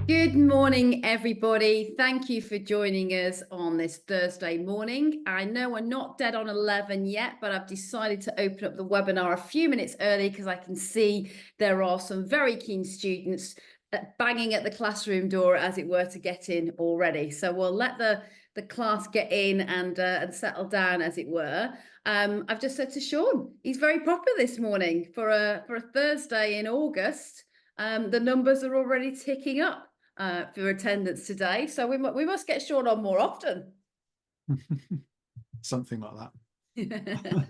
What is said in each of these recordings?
Good morning, everybody. Thank you for joining us on this Thursday morning. I know we're not dead on 11 yet, but I've decided to open up the webinar a few minutes early because I can see there are some very keen students banging at the classroom door, as it were, to get in already. So we'll let the class get in and settle down, as it were. I've just said to Shaun, he's very proper this morning for a Thursday in August. The numbers are already ticking up for attendance today. So we must get Shaun on more often. Something like that.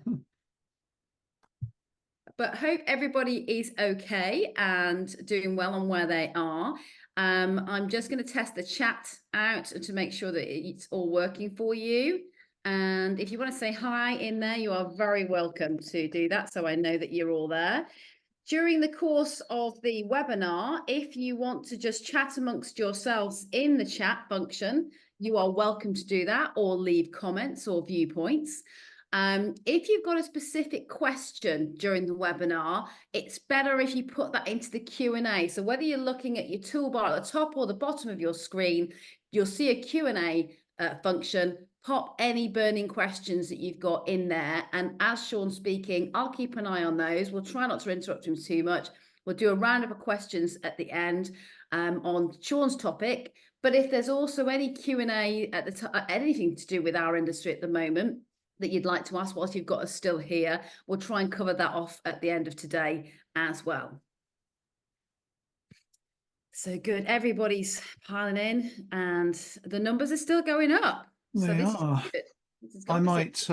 But hope everybody is okay and doing well on where they are. I'm just going to test the chat out to make sure that it's all working for you. And if you want to say hi in there, you are very welcome to do that, so I know that you're all there. During the course of the webinar, if you want to just chat amongst yourselves in the chat function, you are welcome to do that, or leave comments or viewpoints. If you've got a specific question during the webinar, it's better if you put that into the Q&A. So whether you're looking at your toolbar at the top or the bottom of your screen, you'll see a Q&A function. Pop any burning questions that you've got in there. And as Shaun's speaking, I'll keep an eye on those. We'll try not to interrupt him too much. We'll do a round of questions at the end on Shaun's topic. But if there's also any Q&A at the anything to do with our industry at the moment that you'd like to ask whilst you've got us still here, we'll try and cover that off at the end of today as well. So good. Everybody's piling in and the numbers are still going up. They are. I might.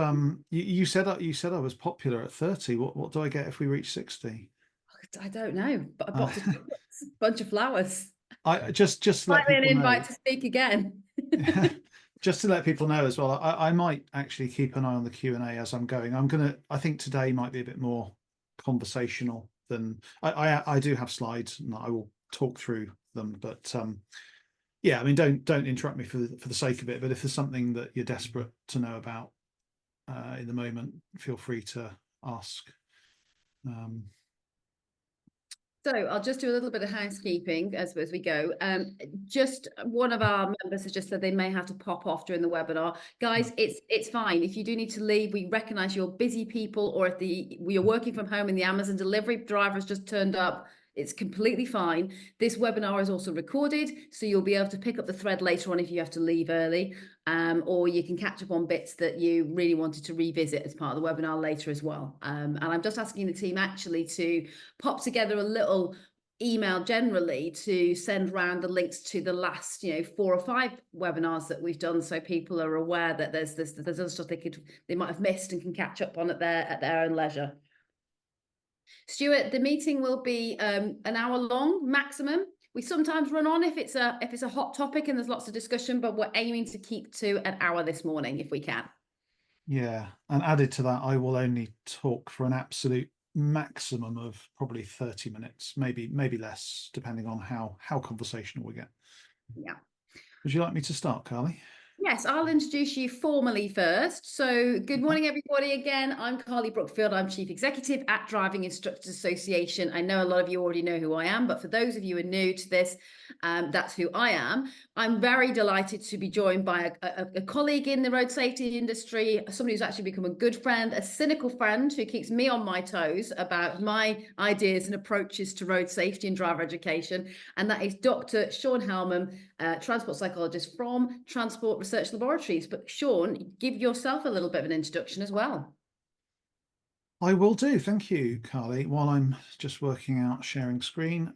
You said I was popular at 30. What do I get if we reach 60? I don't know, but a box of bunch of flowers. I just let people an invite know. To speak again. Just to let people know as well, I might actually keep an eye on the Q&A as I'm going. I think today might be a bit more conversational than I do have slides and I will talk through them, but yeah, I mean, don't interrupt me for the sake of it. But if there's something that you're desperate to know about in the moment, feel free to ask. So I'll just do a little bit of housekeeping as we go. Just one of our members has just said they may have to pop off during the webinar. Guys, it's fine. If you do need to leave, we recognise you're busy people, or if we are working from home and the Amazon delivery driver has just turned up, it's completely fine. This webinar is also recorded, so you'll be able to pick up the thread later on if you have to leave early, or you can catch up on bits that you really wanted to revisit as part of the webinar later as well. And I'm just asking the team actually to pop together a little email generally to send around the links to the last 4 or 5 webinars that we've done, so people are aware that there's other stuff they might have missed and can catch up on at their own leisure. Stuart, the meeting will be an hour long maximum. We sometimes run on if it's a hot topic and there's lots of discussion, but we're aiming to keep to an hour this morning if we can. Yeah, and added to that, I will only talk for an absolute maximum of probably 30 minutes, maybe less, depending on how conversational we get. Yeah. Would you like me to start, Carly? Yes, I'll introduce you formally first. So good morning, everybody. Again, I'm Carly Brookfield. I'm Chief Executive at Driving Instructors Association. I know a lot of you already know who I am, but for those of you who are new to this, that's who I am. I'm very delighted to be joined by a colleague in the road safety industry, somebody who's actually become a good friend, a cynical friend who keeps me on my toes about my ideas and approaches to road safety and driver education. And that is Dr. Shaun Helman, transport psychologist from Transport Research Laboratories. But Shaun, give yourself a little bit of an introduction as well. I will do. Thank you, Carly. While I'm just working out sharing screen.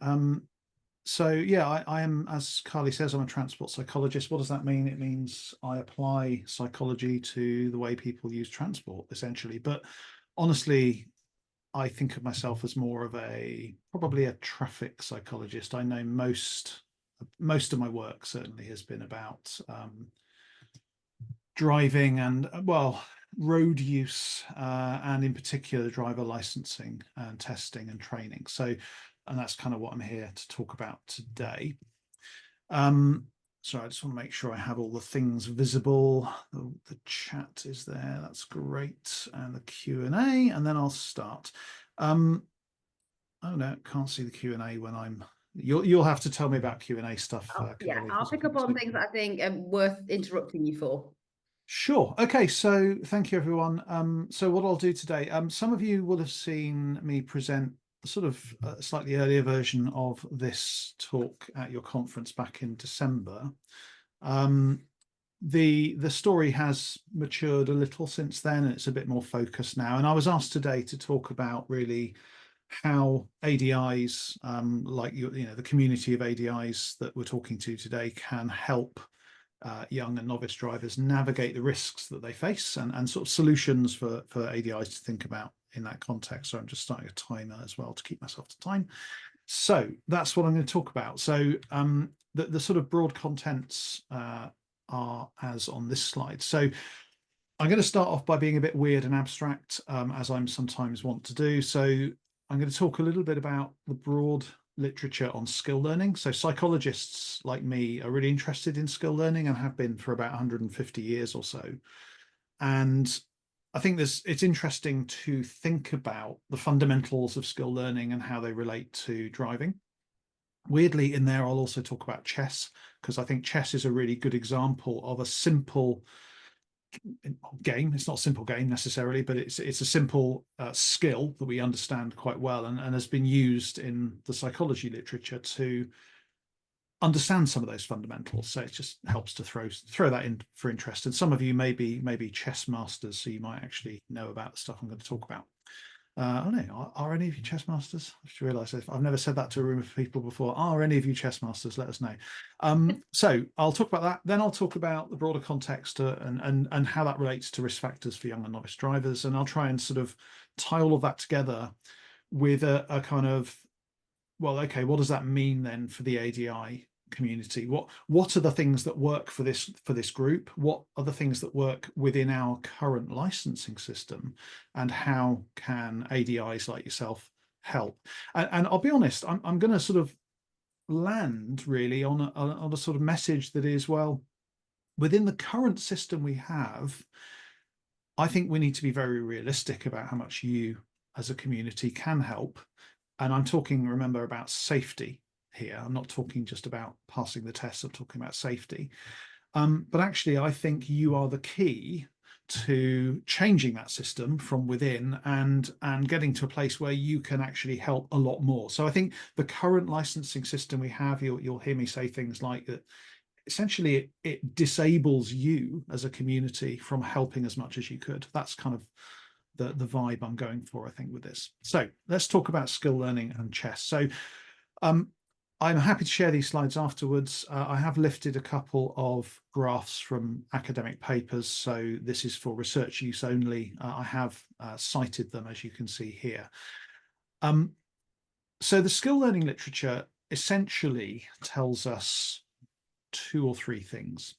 So yeah, I am, as Carly says, I'm a transport psychologist. What does that mean? It means I apply psychology to the way people use transport, essentially. But honestly, I think of myself as more of probably a traffic psychologist. I know most of my work certainly has been about driving and, well, road use, and in particular driver licensing and testing and training. So, and that's kind of what I'm here to talk about today. So I just want to make sure I have all the things visible. The chat is there. That's great. And the Q&A, and then I'll start. Oh no, can't see the Q&A when I'm You'll have to tell me about Q&A stuff, Yeah, Carly, I'll because I pick can't up on speak things for that you. I think are worth interrupting you for. Sure. Okay, so thank you, everyone. So what I'll do today, some of you will have seen me present sort of a slightly earlier version of this talk at your conference back in December. Um, the story has matured a little since then, and it's a bit more focused now. And I was asked today to talk about really how ADIs, like the community of ADIs that we're talking to today, can help young and novice drivers navigate the risks that they face, and sort of solutions for ADIs to think about in that context. So I'm just starting a timer as well to keep myself to time. So that's what I'm going to talk about. So the sort of broad contents are as on this slide. So I'm going to start off by being a bit weird and abstract, as I'm sometimes want to do. So I'm going to talk a little bit about the broad literature on skill learning. So psychologists like me are really interested in skill learning and have been for about 150 years or so. And I think it's interesting to think about the fundamentals of skill learning and how they relate to driving. Weirdly, in there, I'll also talk about chess, because I think chess is a really good example of a simple game. It's not a simple game necessarily, but it's a simple skill that we understand quite well, and has been used in the psychology literature to understand some of those fundamentals. So it just helps to throw that in for interest. And some of you maybe chess masters, so you might actually know about the stuff I'm going to talk about. I don't know. Are any of you chess masters? I just realised I've never said that to a room of people before. Are any of you chess masters? Let us know. So I'll talk about that. Then I'll talk about the broader context and how that relates to risk factors for young and novice drivers. And I'll try and sort of tie all of that together with a kind of, well, okay, what does that mean then for the ADI community? What are the things that work for this group? What are the things that work within our current licensing system, and how can ADIs like yourself help? And I'll be honest, I'm going to sort of land really on a sort of message that is, well, within the current system we have, I think we need to be very realistic about how much you as a community can help. And I'm talking, remember, about safety here. I'm not talking just about passing the test, I'm talking about safety. But actually, I think you are the key to changing that system from within, and getting to a place where you can actually help a lot more. So I think the current licensing system we have, you'll hear me say things like that. Essentially, it disables you as a community from helping as much as you could. That's kind of the vibe I'm going for, I think, with this. So let's talk about skill learning and chess. So um, I'm happy to share these slides afterwards. I have lifted a couple of graphs from academic papers, so this is for research use only. I have cited them, as you can see here. So the skill learning literature essentially tells us two or three things.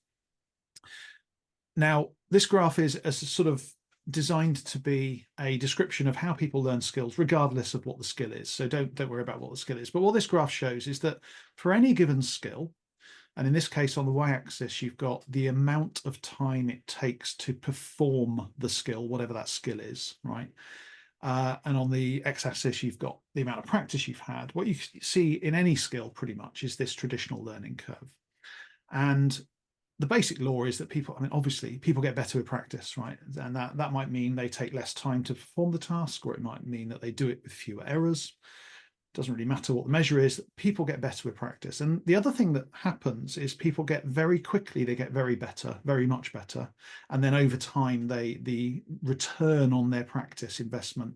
Now, this graph is a sort of designed to be a description of how people learn skills, regardless of what the skill is. So don't worry about what the skill is. But what this graph shows is that for any given skill, and in this case on the y-axis, you've got the amount of time it takes to perform the skill, whatever that skill is, right? And on the x-axis, you've got the amount of practice you've had. What you see in any skill pretty much is this traditional learning curve. And the basic law is that people, I mean, obviously people get better with practice, right? And that might mean they take less time to perform the task, or it might mean that they do it with fewer errors. It doesn't really matter what the measure is. People get better with practice. And the other thing that happens is people get very quickly, they get very better, very much better. And then over time, the return on their practice investment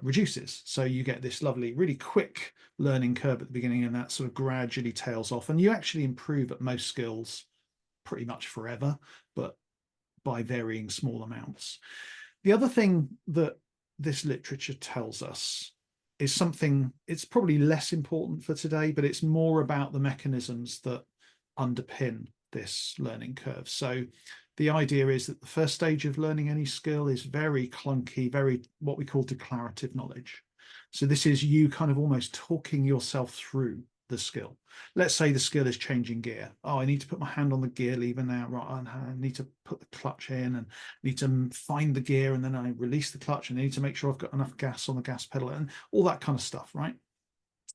reduces. So you get this lovely, really quick learning curve at the beginning, and that sort of gradually tails off. And you actually improve at most skills pretty much forever, but by varying small amounts. The other thing that this literature tells us is something, it's probably less important for today, but it's more about the mechanisms that underpin this learning curve. So the idea is that the first stage of learning any skill is very clunky, very what we call declarative knowledge. So this is you kind of almost talking yourself through the skill. Let's say the skill is changing gear. Oh, I need to put my hand on the gear lever now. Right, I need to put the clutch in and need to find the gear, and then I release the clutch, and I need to make sure I've got enough gas on the gas pedal and all that kind of stuff, right?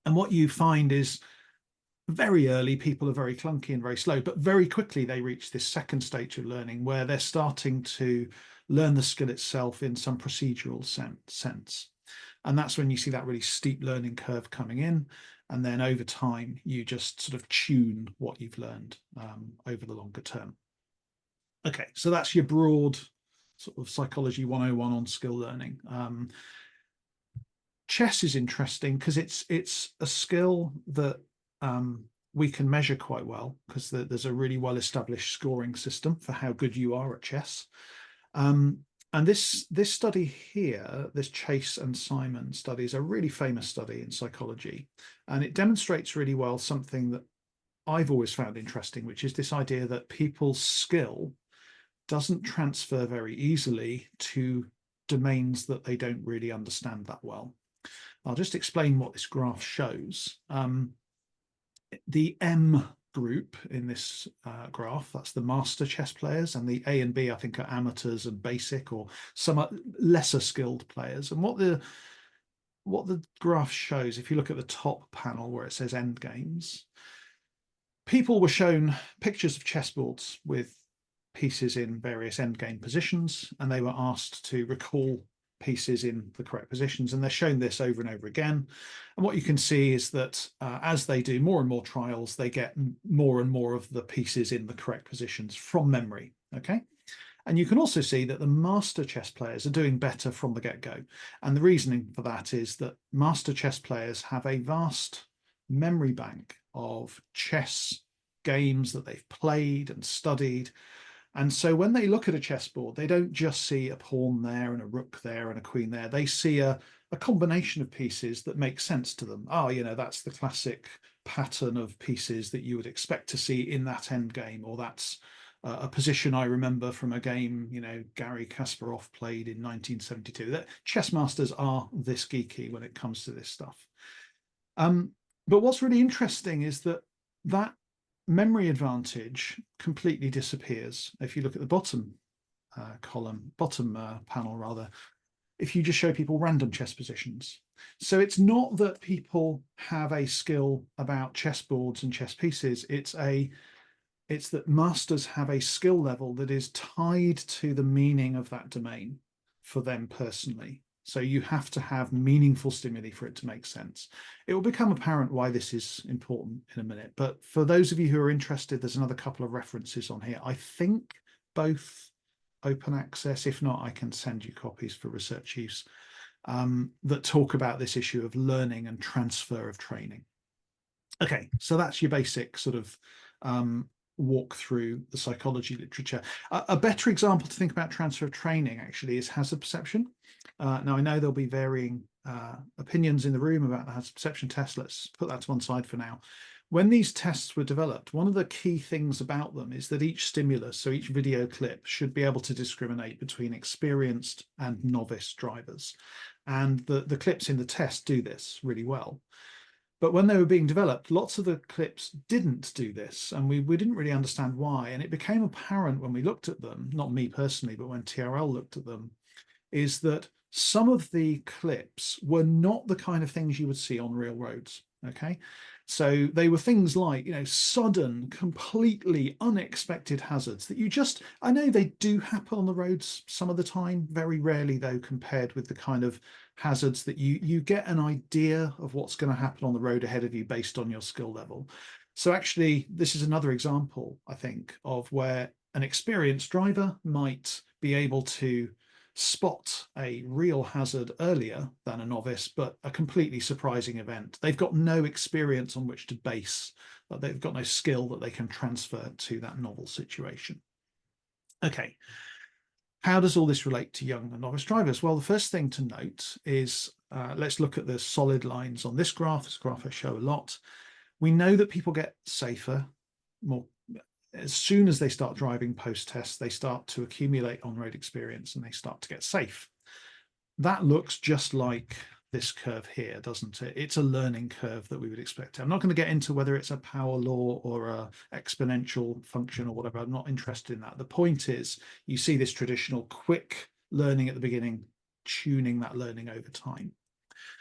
And what you find is very early, people are very clunky and very slow, but very quickly they reach this second stage of learning where they're starting to learn the skill itself in some procedural sense. And that's when you see that really steep learning curve coming in. And then over time, you just sort of tune what you've learned over the longer term. Okay, so that's your broad sort of psychology 101 on skill learning. Chess is interesting because it's a skill that we can measure quite well, because there's a really well established scoring system for how good you are at chess. And this study here, this Chase and Simon study, is a really famous study in psychology, and it demonstrates really well something that I've always found interesting, which is this idea that people's skill doesn't transfer very easily to domains that they don't really understand that well. I'll just explain what this graph shows. The M group in this graph, that's the master chess players, and the A and B, I think, are amateurs and basic or some lesser skilled players. And what the graph shows, if you look at the top panel where it says end games, people were shown pictures of chessboards with pieces in various endgame positions, and they were asked to recall pieces in the correct positions, and they're shown this over and over again. And what you can see is that as they do more and more trials, they get more and more of the pieces in the correct positions from memory. Okay. And you can also see that the master chess players are doing better from the get-go. And the reasoning for that is that master chess players have a vast memory bank of chess games that they've played and studied. And so when they look at a chessboard, they don't just see a pawn there and a rook there and a queen there. They see a combination of pieces that make sense to them. Oh, that's the classic pattern of pieces that you would expect to see in that end game, or that's a position I remember from a game, Garry Kasparov played in 1972. That chess masters are this geeky when it comes to this stuff. But what's really interesting is that memory advantage completely disappears if you look at the bottom panel rather, if you just show people random chess positions. So it's not that people have a skill about chessboards and chess pieces, it's that masters have a skill level that is tied to the meaning of that domain for them personally. So you have to have meaningful stimuli for it to make sense. It will become apparent why this is important in a minute. But for those of you who are interested, there's another couple of references on here. I think both open access. If not, I can send you copies for research use that talk about this issue of learning and transfer of training. Okay, so that's your basic sort of walk through the psychology literature. A better example to think about transfer of training actually is hazard perception. Now, I know there'll be varying opinions in the room about the hazard perception test. Let's put that to one side for now. When these tests were developed, one of the key things about them is that each stimulus, so each video clip, should be able to discriminate between experienced and novice drivers. And the clips in the test do this really well. But when they were being developed, lots of the clips didn't do this, and we didn't really understand why. And it became apparent when we looked at them, not me personally, but when TRL looked at them, is that some of the clips were not the kind of things you would see on real roads. Okay, so they were things like, sudden, completely unexpected hazards that I know they do happen on the roads some of the time, very rarely though, compared with the kind of hazards that you get an idea of what's going to happen on the road ahead of you based on your skill level. So actually, this is another example, I think, of where an experienced driver might be able to spot a real hazard earlier than a novice, but a completely surprising event. They've got no experience on which to base, but they've got no skill that they can transfer to that novel situation. Okay, how does all this relate to young and novice drivers? Well, the first thing to note is, let's look at the solid lines on this graph. This graph I show a lot. We know that people get safer more as soon as they start driving post-test. They start to accumulate on-road experience and they start to get safe. That looks just like this curve here, doesn't it? It's a learning curve that we would expect. I'm not going to get into whether it's a power law or a exponential function or whatever. I'm not interested in that. The point is, you see this traditional quick learning at the beginning, tuning that learning over time.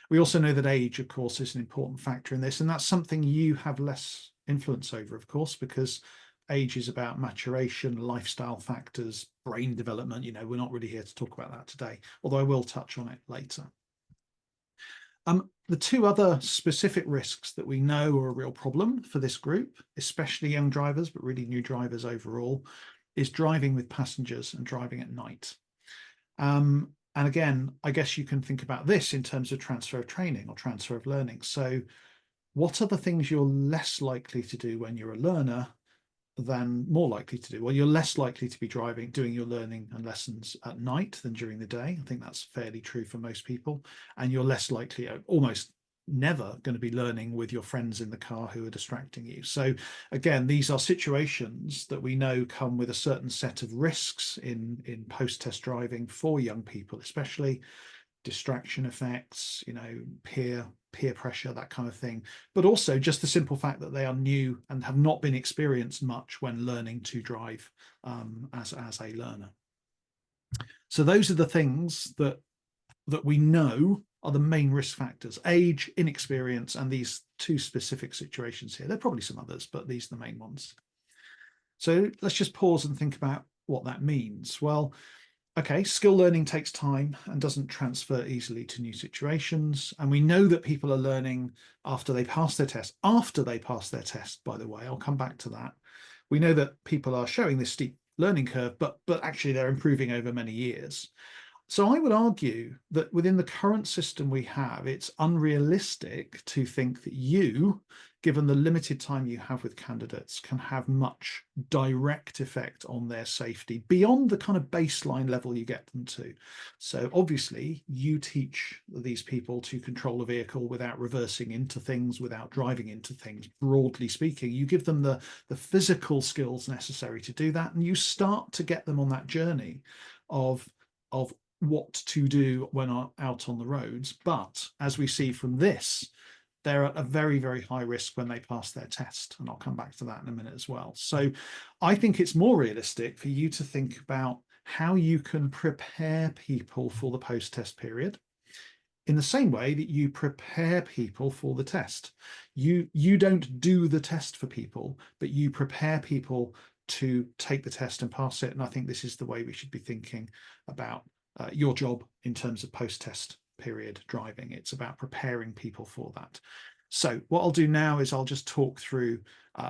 We also know that age, of course, is an important factor in this, and that's something you have less influence over, of course, because age is about maturation, lifestyle factors, brain development. We're not really here to talk about that today, although I will touch on it later. The two other specific risks that we know are a real problem for this group, especially young drivers, but really new drivers overall, is driving with passengers and driving at night. And again, I guess you can think about this in terms of transfer of training or transfer of learning. So what are the things you're less likely to do when you're a learner than more likely to do? Well, you're less likely to be doing your learning and lessons at night than during the day. I think that's fairly true for most people. And you're less likely, almost never going to be learning with your friends in the car who are distracting you. So again, these are situations that we know come with a certain set of risks in post-test driving for young people, especially distraction effects, peer pressure, that kind of thing, but also just the simple fact that they are new and have not been experienced much when learning to drive as a learner. So those are the things that we know are the main risk factors: age, inexperience, and these two specific situations here. There are probably some others, but these are the main ones. So let's just pause and think about what that means. Well, okay, skill learning takes time and doesn't transfer easily to new situations. And we know that people are learning after they pass their test. After they pass their test, by the way, I'll come back to that. We know that people are showing this steep learning curve, but actually they're improving over many years. So I would argue that within the current system we have, it's unrealistic to think that you, given the limited time you have with candidates, can have much direct effect on their safety beyond the kind of baseline level you get them to. So obviously you teach these people to control a vehicle without reversing into things, without driving into things. Broadly speaking, you give them the physical skills necessary to do that, and you start to get them on that journey of what to do when out on the roads. But as we see from this, they're at a very, very high risk when they pass their test. And I'll come back to that in a minute as well. So I think it's more realistic for you to think about how you can prepare people for the post-test period in the same way that you prepare people for the test. You don't do the test for people, but you prepare people to take the test and pass it. And I think this is the way we should be thinking about your job in terms of post-test period driving. It's about preparing people for that. So what I'll do now is I'll just talk through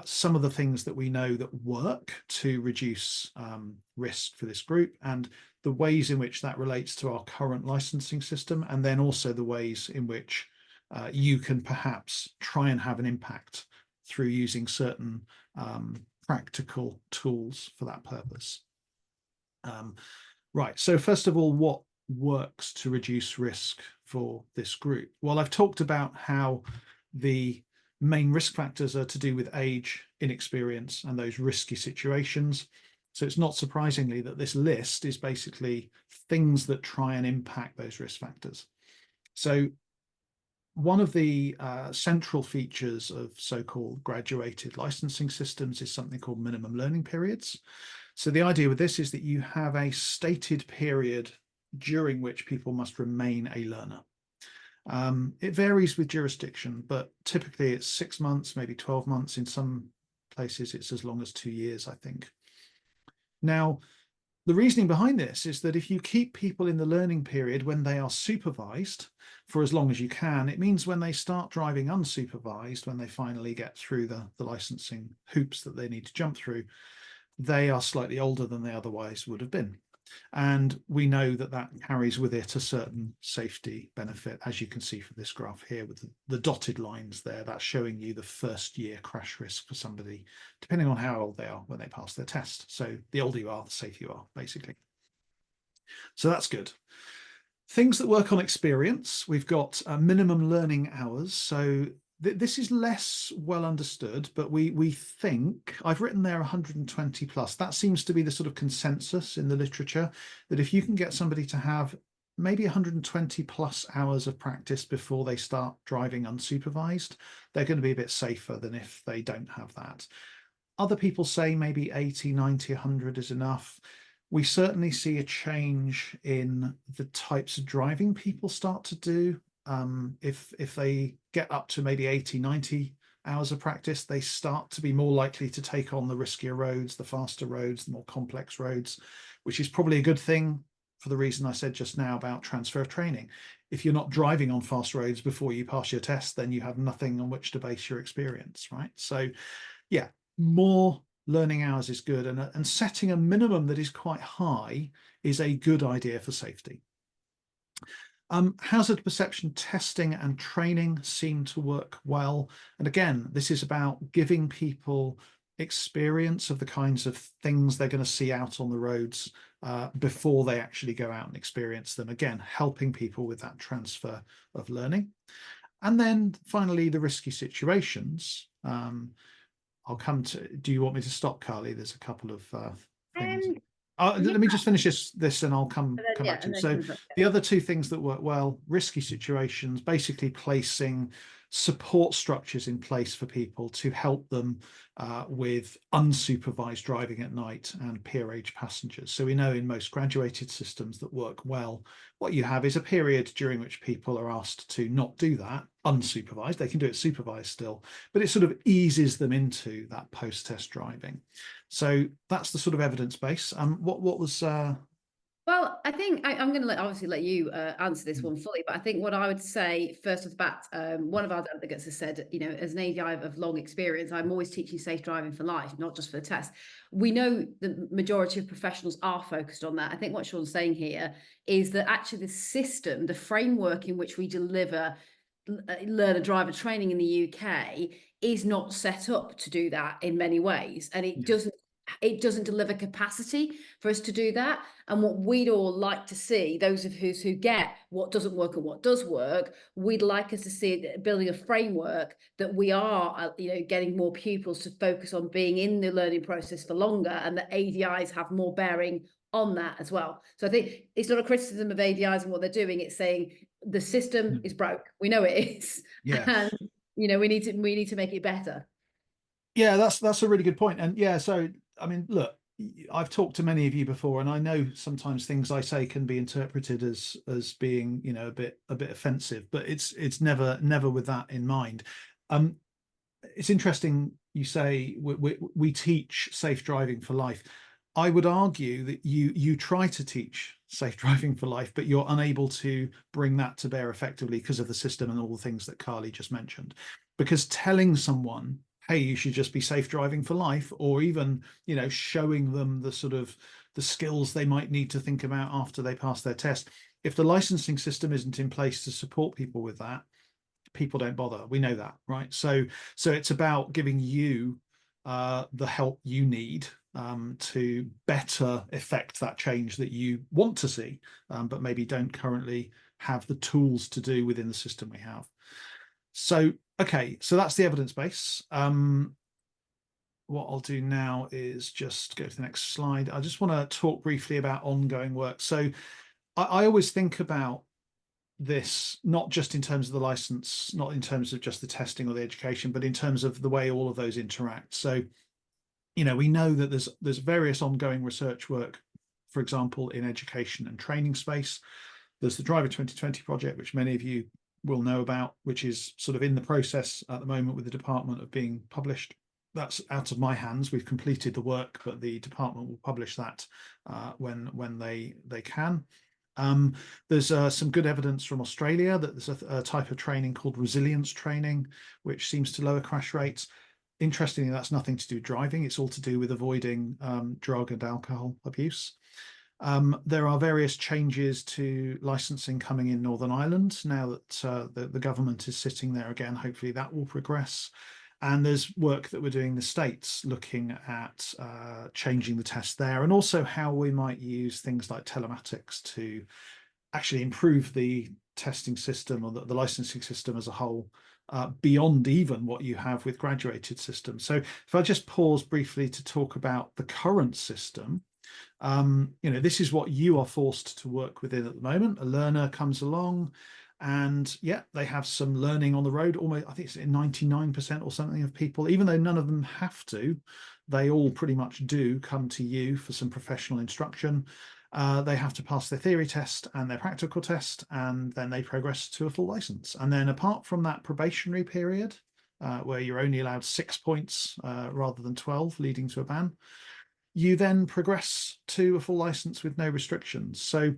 some of the things that we know that work to reduce risk for this group, and the ways in which that relates to our current licensing system, and then also the ways in which you can perhaps try and have an impact through using certain practical tools for that purpose. Right, so first of all, what works to reduce risk for this group? Well, I've talked about how the main risk factors are to do with age, inexperience, and those risky situations. So it's not surprisingly that this list is basically things that try and impact those risk factors. So one of the central features of so-called graduated licensing systems is something called minimum learning periods. So the idea with this is that you have a stated period during which people must remain a learner. It varies with jurisdiction, but typically it's 6 months, maybe 12 months. In some places, it's as long as 2 years, I think. Now, the reasoning behind this is that if you keep people in the learning period when they are supervised for as long as you can, it means when they start driving unsupervised, when they finally get through the licensing hoops that they need to jump through, they are slightly older than they otherwise would have been. And we know that that carries with it a certain safety benefit, as you can see from this graph here with the dotted lines there. That's showing you the first year crash risk for somebody, depending on how old they are when they pass their test. So the older you are, the safer you are, basically. So that's good. Things that work on experience, we've got minimum learning hours. So this is less well understood, but we think, I've written there 120 plus. That seems to be the sort of consensus in the literature, that if you can get somebody to have maybe 120 plus hours of practice before they start driving unsupervised, they're going to be a bit safer than if they don't have that. Other people say maybe 80, 90, 100 is enough. We certainly see a change in the types of driving people start to do if they get up to maybe 80, 90 hours of practice, they start to be more likely to take on the riskier roads, the faster roads, the more complex roads, which is probably a good thing for the reason I said just now about transfer of training. If you're not driving on fast roads before you pass your test, then you have nothing on which to base your experience, right? So yeah, more learning hours is good, and setting a minimum that is quite high is a good idea for safety. Hazard perception testing and training seem to work well. And again, this is about giving people experience of the kinds of things they're going to see out on the roads before they actually go out and experience them. Again, helping people with that transfer of learning. And then finally, the risky situations. I'll come to, do you want me to stop, Carly? There's a couple of things. Um, yeah, Let me just finish this and I'll come back to and it. then So comes up. the other two things that work well, risky situations, basically placing support structures in place for people to help them with unsupervised driving at night and peer age passengers. So we know in most graduated systems that work well, what you have is a period during which people are asked to not do that unsupervised. They can do it supervised still, but it sort of eases them into that post-test driving. So that's the sort of evidence base. What was Well, I think I'm going to obviously let you answer this mm, one fully, but I think what I would say first off the bat, one of our delegates has said, you know, as an ADI of long experience, I'm always teaching safe driving for life, not just for the test. We know the majority of professionals are focused on that. I think what Shaun's saying here is that actually the system, the framework in which we deliver learner driver training in the UK is not set up to do that in many ways, and yeah, it doesn't deliver capacity for us to do that. And what we'd all like to see, those of us who get what doesn't work and what does work, we'd like us to see building a framework that we are, you know, getting more pupils to focus on being in the learning process for longer, and that ADIs have more bearing on that as well. So I think it's not a criticism of ADIs and what they're doing. It's saying the system is broke. We know it is, yeah, and you know we need to make it better. yeah. That's a really good point. And yeah, so I mean, look, I've talked to many of you before, and I know sometimes things I say can be interpreted as being, you know, a bit offensive, but it's never with that in mind. Um, it's interesting you say we teach safe driving for life. I would argue that you try to teach safe driving for life, but you're unable to bring that to bear effectively because of the system and all the things that Carly just mentioned. Because telling someone, hey, you should just be safe driving for life, or even, you know, showing them the sort of the skills they might need to think about after they pass their test. If the licensing system isn't in place to support people with that, people don't bother. We know that, right? So it's about giving you the help you need to better effect that change that you want to see, but maybe don't currently have the tools to do within the system we have. So, okay, so that's the evidence base. What I'll do now is just go to the next slide. I just want to talk briefly about ongoing work. So I always think about this not just in terms of the license, not in terms of just the testing or the education, but in terms of the way all of those interact. So, you know, we know that there's various ongoing research work, for example, in education and training space. There's the Driver 2020 project, which many of you will know about, which is sort of in the process at the moment with the department of being published. That's out of my hands. We've completed the work, but the department will publish that when they can. There's some good evidence from Australia that there's a type of training called resilience training, which seems to lower crash rates. Interestingly, that's nothing to do with driving. It's all to do with avoiding drug and alcohol abuse. There are various changes to licensing coming in Northern Ireland now that the government is sitting there again. Hopefully that will progress. And there's work that we're doing in the States looking at changing the test there, and also how we might use things like telematics to actually improve the testing system or the licensing system as a whole, beyond even what you have with graduated systems. So if I just pause briefly to talk about the current system, you know, this is what you are forced to work within at the moment. A learner comes along, and yeah, they have some learning on the road. Almost, I think it's 99% or something of people, even though none of them have to, they all pretty much do come to you for some professional instruction. They have to pass their theory test and their practical test, and then they progress to a full license. And then apart from that probationary period, where you're only allowed 6 points rather than 12, leading to a ban, you then progress to a full license with no restrictions. So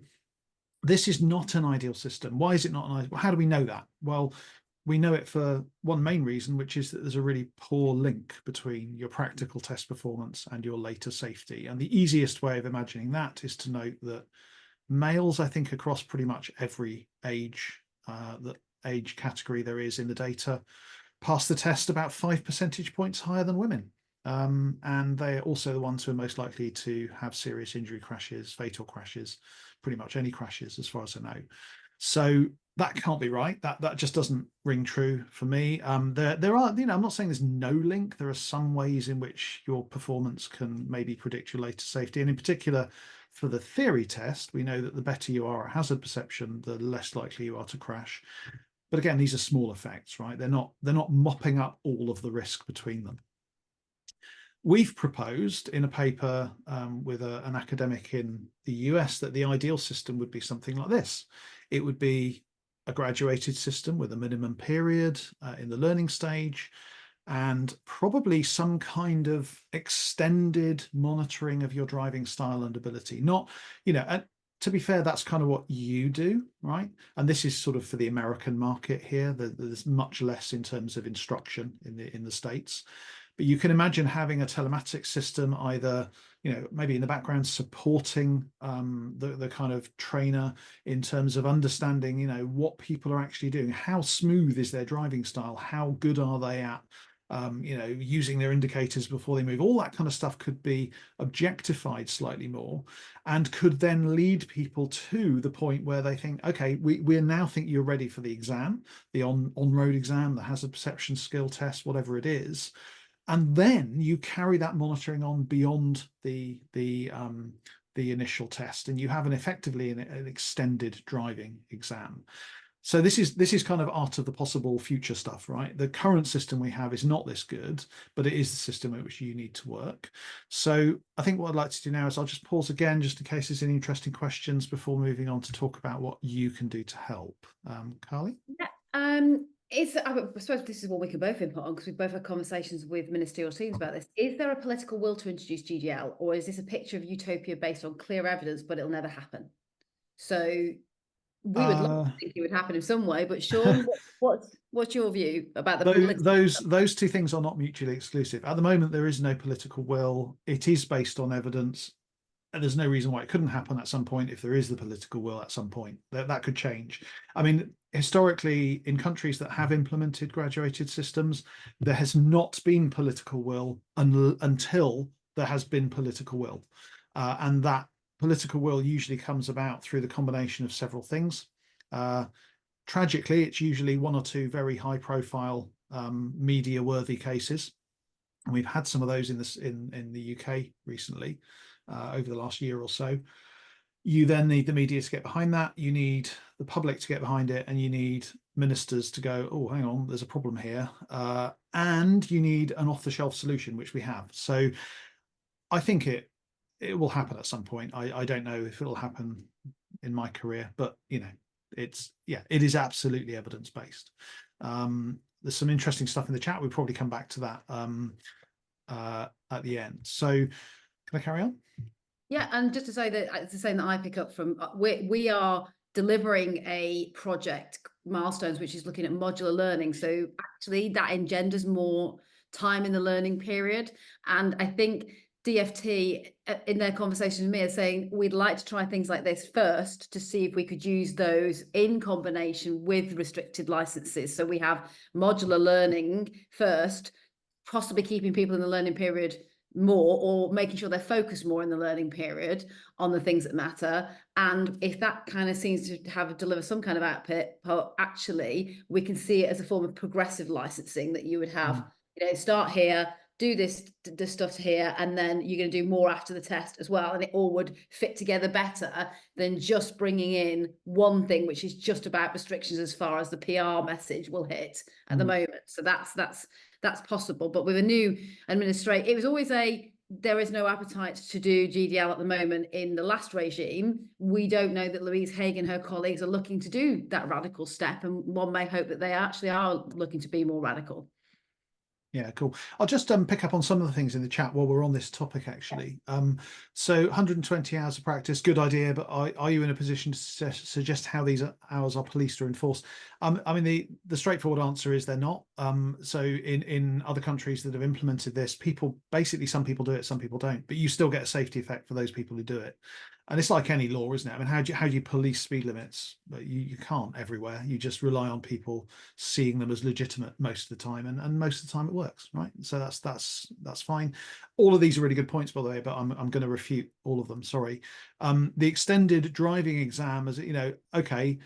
this is not an ideal system. Why is it not an ideal? How do we know that? Well, we know it for one main reason, which is that there's a really poor link between your practical test performance and your later safety. And the easiest way of imagining that is to note that males, I think, across pretty much every age category there is in the data, pass the test about 5 percentage points higher than women. And they're also the ones who are most likely to have serious injury crashes, fatal crashes, pretty much any crashes, as far as I know. So that can't be right. That just doesn't ring true for me. There are, I'm not saying there's no link. There are some ways in which your performance can maybe predict your later safety, and in particular, for the theory test, we know that the better you are at hazard perception, the less likely you are to crash. But again, these are small effects, right? They're not mopping up all of the risk between them. We've proposed in a paper with an academic in the US that the ideal system would be something like this. It would be a graduated system with a minimum period in the learning stage, and probably some kind of extended monitoring of your driving style and ability. Not, and to be fair, that's kind of what you do, right? And this is sort of for the American market here. There's much less in terms of instruction in the States. But you can imagine having a telematics system either, maybe in the background supporting the kind of trainer in terms of understanding, what people are actually doing. How smooth is their driving style? How good are they at using their indicators before they move? All that kind of stuff could be objectified slightly more, and could then lead people to the point where they think, okay, we now think you're ready for the exam, the on-road exam, the hazard perception skill test, whatever it is. And then you carry that monitoring on beyond the initial test, and you have effectively an extended driving exam. So this is kind of art of the possible future stuff, right? The current system we have is not this good, but it is the system in which you need to work. So I think what I'd like to do now is I'll just pause again, just in case there's any interesting questions before moving on to talk about what you can do to help. Carly? Yeah, I suppose this is what we can both input on, because we've both had conversations with ministerial teams about this. Is there a political will to introduce GDL, or is this a picture of utopia based on clear evidence, but it'll never happen? So we would love to think it would happen in some way, but Shaun, what's your view about the political? Those two things are not mutually exclusive. At the moment, there is no political will. It is based on evidence. And there's no reason why it couldn't happen at some point if there is the political will at some point. That could change. I mean, historically, in countries that have implemented graduated systems, there has not been political will until there has been political will. And that political will usually comes about through the combination of several things. Tragically, it's usually one or two very high-profile, media-worthy cases. And we've had some of those in the UK recently. Over the last year or so. You then need the media to get behind that. You need the public to get behind it, and you need ministers to go, oh, hang on, there's a problem here. And you need an off-the-shelf solution, which we have. So I think it will happen at some point. I don't know if it'll happen in my career, but it is absolutely evidence-based. There's some interesting stuff in the chat. We'll probably come back to that at the end. So can I carry on? Yeah, and just to say that it's the same that I pick up from, we are delivering a project milestones, which is looking at modular learning. So actually that engenders more time in the learning period. And I think DFT in their conversation with me are saying, we'd like to try things like this first to see if we could use those in combination with restricted licenses. So we have modular learning first, possibly keeping people in the learning period more, or making sure they're focused more in the learning period on the things that matter. And if that kind of seems to deliver some kind of output, actually we can see it as a form of progressive licensing, that you would have, start here, do this stuff here, and then you're going to do more after the test as well, and it all would fit together better than just bringing in one thing which is just about restrictions as far as the PR message will hit at the moment. So that's possible. But with a new administrator, it was always there is no appetite to do GDL at the moment in the last regime. We don't know that Louise Haig and her colleagues are looking to do that radical step, and one may hope that they actually are looking to be more radical. Yeah, cool. I'll just pick up on some of the things in the chat while we're on this topic, actually. So 120 hours of practice, good idea, but are you in a position to suggest how these hours are policed or enforced? I mean, the straightforward answer is they're not. So in other countries that have implemented this, basically, some people do it, some people don't, but you still get a safety effect for those people who do it. And it's like any law, isn't it? I mean, how do you police speed limits? But you can't everywhere. You just rely on people seeing them as legitimate most of the time, and most of the time it works, right? So that's fine. All of these are really good points, by the way, but I'm going to refute all of them. Sorry. The extended driving exam, as you know, okay.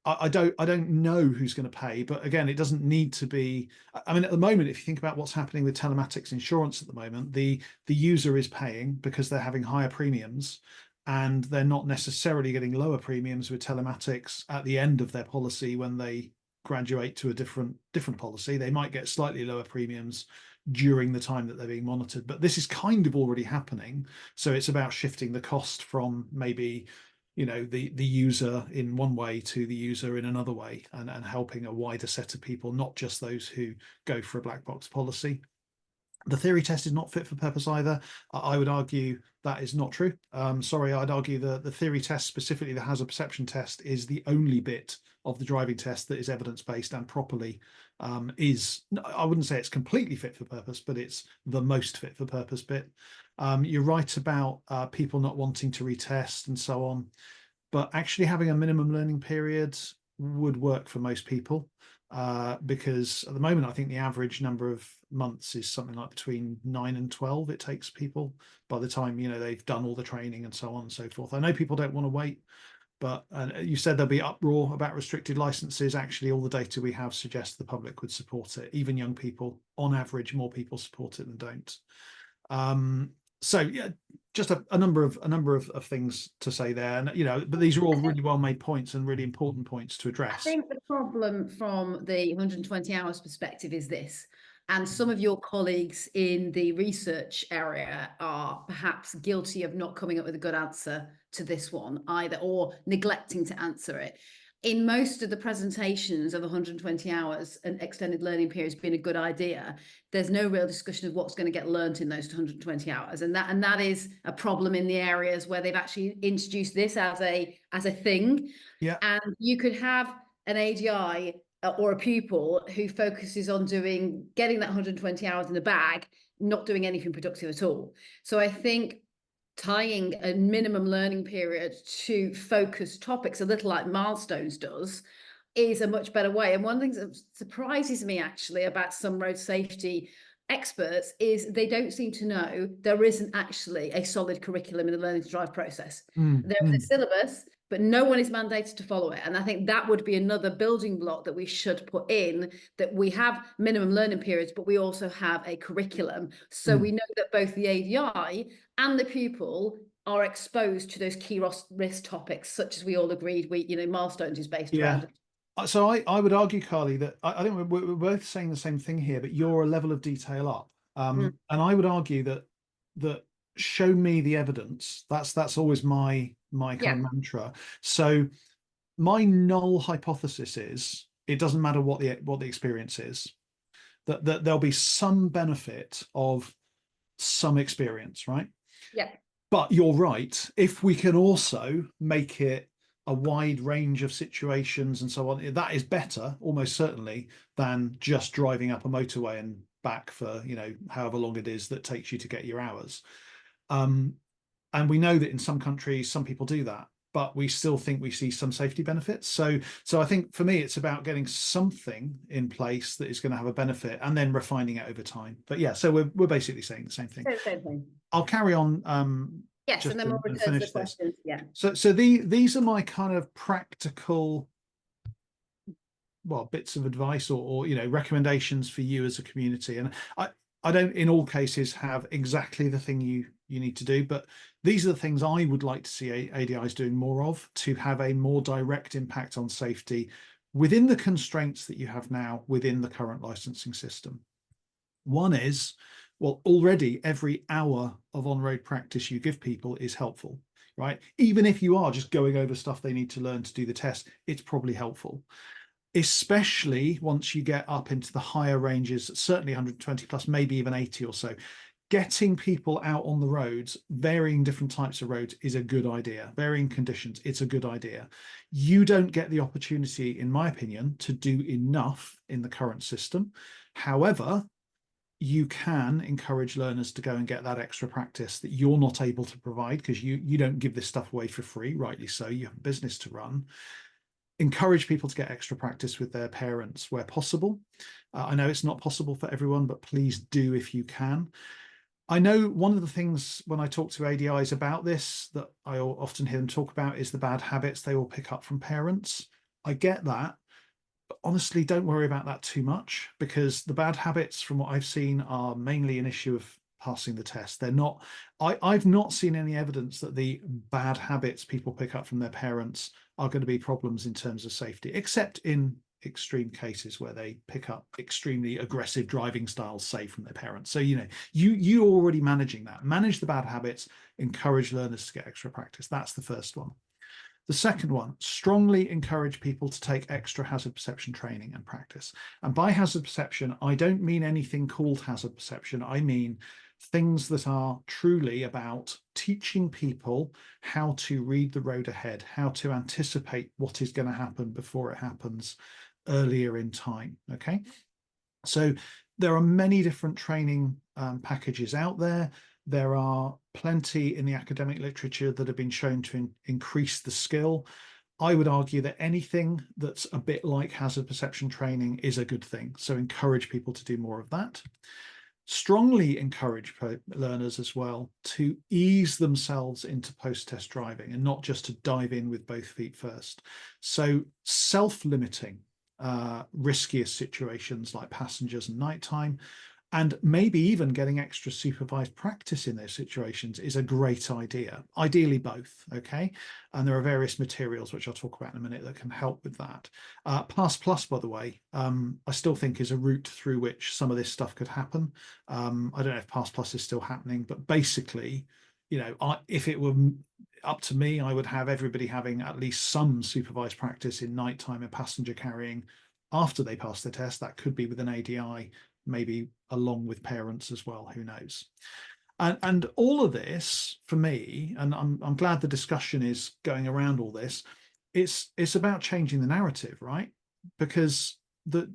I don't know who's going to pay, but again, it doesn't need to be. I mean, at the moment, if you think about what's happening with telematics insurance at the moment, the user is paying because they're having higher premiums, and they're not necessarily getting lower premiums with telematics at the end of their policy when they graduate to a different policy. They might get slightly lower premiums during the time that they're being monitored, but this is kind of already happening. So it's about shifting the cost from maybe the user in one way to the user in another way, and helping a wider set of people, not just those who go for a black box policy. The theory test is not fit for purpose either. I would argue that is not true. Sorry, I'd argue the theory test, specifically the hazard perception test, is the only bit of the driving test that is evidence-based and properly I wouldn't say it's completely fit for purpose, but it's the most fit for purpose bit. You're right about people not wanting to retest and so on, but actually having a minimum learning period would work for most people. Because at the moment, I think the average number of months is something like between 9 and 12 it takes people by the time they've done all the training and so on and so forth. I know people don't want to wait, but you said there'll be uproar about restricted licenses. Actually, all the data we have suggests the public would support it. Even young people, on average, more people support it than don't. So yeah, just a number of things to say there, and but these are all really well made points and really important points to I address. think the problem from the 120 hours perspective is this, and some of your colleagues in the research area are perhaps guilty of not coming up with a good answer to this one either, or neglecting to answer it. In most of the presentations of 120 hours and extended learning periods being a good idea, there's no real discussion of what's going to get learnt in those 120 hours, and that is a problem in the areas where they've actually introduced this as a thing. Yeah. And you could have an ADI or a pupil who focuses on getting that 120 hours in the bag, not doing anything productive at all. So I think tying a minimum learning period to focus topics, a little like Milestones does, is a much better way. And one thing that surprises me actually about some road safety experts is they don't seem to know there isn't actually a solid curriculum in the learning to drive process. There is a syllabus, but no one is mandated to follow it. And I think that would be another building block that we should put in, that we have minimum learning periods, but we also have a curriculum. So we know that both the ADI and the pupil are exposed to those key risk topics, such as we all agreed Milestones is based around. So I would argue, Carly, that I think we're both saying the same thing here, but you're a level of detail up. And I would argue that show me the evidence. That's always my kind of mantra. So my null hypothesis is it doesn't matter what the experience is, that there'll be some benefit of some experience, right? Yeah. But you're right. If we can also make it a wide range of situations and so on, that is better, almost certainly, than just driving up a motorway and back for however long it is that takes you to get your hours. And we know that in some countries, some people do that, but we still think we see some safety benefits. So I think for me, it's about getting something in place that is going to have a benefit and then refining it over time. But yeah, so we're basically saying the same thing. Same thing. I'll carry on. Yes, and then we'll return to the questions. Yeah. So these are my kind of practical, bits of advice or recommendations for you as a community. And I don't in all cases have exactly the thing you need to do, but these are the things I would like to see ADIs doing more of, to have a more direct impact on safety within the constraints that you have now within the current licensing system. One is Well, already every hour of on-road practice you give people is helpful, right? Even if you are just going over stuff they need to learn to do the test, it's probably helpful, especially once you get up into the higher ranges, certainly 120 plus, maybe even 80 or so. Getting people out on the roads, varying different types of roads, is a good idea. Varying conditions, it's a good idea. You don't get the opportunity, in my opinion, to do enough in the current system. However, you can encourage learners to go and get that extra practice that you're not able to provide, because you don't give this stuff away for free, rightly so. You have a business to run. Encourage people to get extra practice with their parents where possible. I know it's not possible for everyone, but please do if you can. I know one of the things when I talk to ADIs about this that I often hear them talk about is the bad habits they will pick up from parents. I get that, but honestly, don't worry about that too much, because the bad habits, from what I've seen, are mainly an issue of passing the test. They're not, I've not seen any evidence that the bad habits people pick up from their parents are going to be problems in terms of safety, except in extreme cases where they pick up extremely aggressive driving styles, say, from their parents. So, you're already managing that. Manage the bad habits, encourage learners to get extra practice. That's the first one. The second one, strongly encourage people to take extra hazard perception training and practice. And by hazard perception, I don't mean anything called hazard perception. I mean things that are truly about teaching people how to read the road ahead, how to anticipate what is going to happen before it happens earlier in time. Okay. So there are many different training packages out there. There are plenty in the academic literature that have been shown to increase the skill. I would argue that anything that's a bit like hazard perception training is a good thing. So encourage people to do more of that. Strongly encourage learners as well to ease themselves into post-test driving and not just to dive in with both feet first. So self-limiting riskiest situations like passengers and nighttime, and maybe even getting extra supervised practice in those situations is a great idea. Ideally both, okay? And there are various materials, which I'll talk about in a minute, that can help with that. Pass Plus, by the way, I still think is a route through which some of this stuff could happen. I don't know if Pass Plus is still happening, but basically, if it were up to me, I would have everybody having at least some supervised practice in nighttime and passenger carrying after they pass the test. That could be with an ADI, maybe along with parents as well, who knows. And all of this, for me, and I'm glad the discussion is going around all this, it's about changing the narrative, right? Because the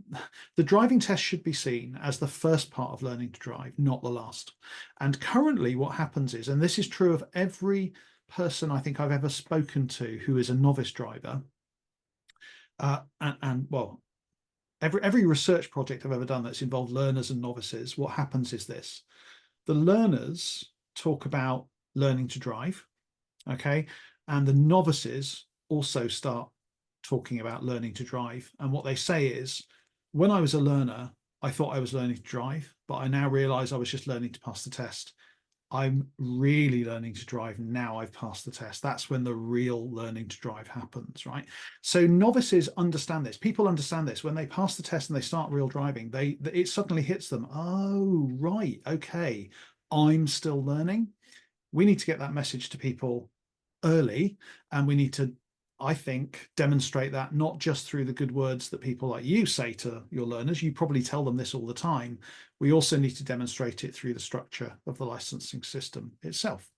driving test should be seen as the first part of learning to drive, not the last. And currently what happens is, and this is true of every person I think I've ever spoken to who is a novice driver, well, every research project I've ever done that's involved learners and novices, what happens is this: the learners talk about learning to drive, okay, and the novices also start talking about learning to drive. And what they say is, when I was a learner, I thought I was learning to drive, but I now realize I was just learning to pass the test. I'm really learning to drive now I've passed the test. That's when the real learning to drive happens, right? So novices understand this. People understand this. When they pass the test and they start real driving, it suddenly hits them. Oh, right. Okay. I'm still learning. We need to get that message to people early, and we need to, I think, demonstrate that not just through the good words that people like you say to your learners. You probably tell them this all the time. We also need to demonstrate it through the structure of the licensing system itself.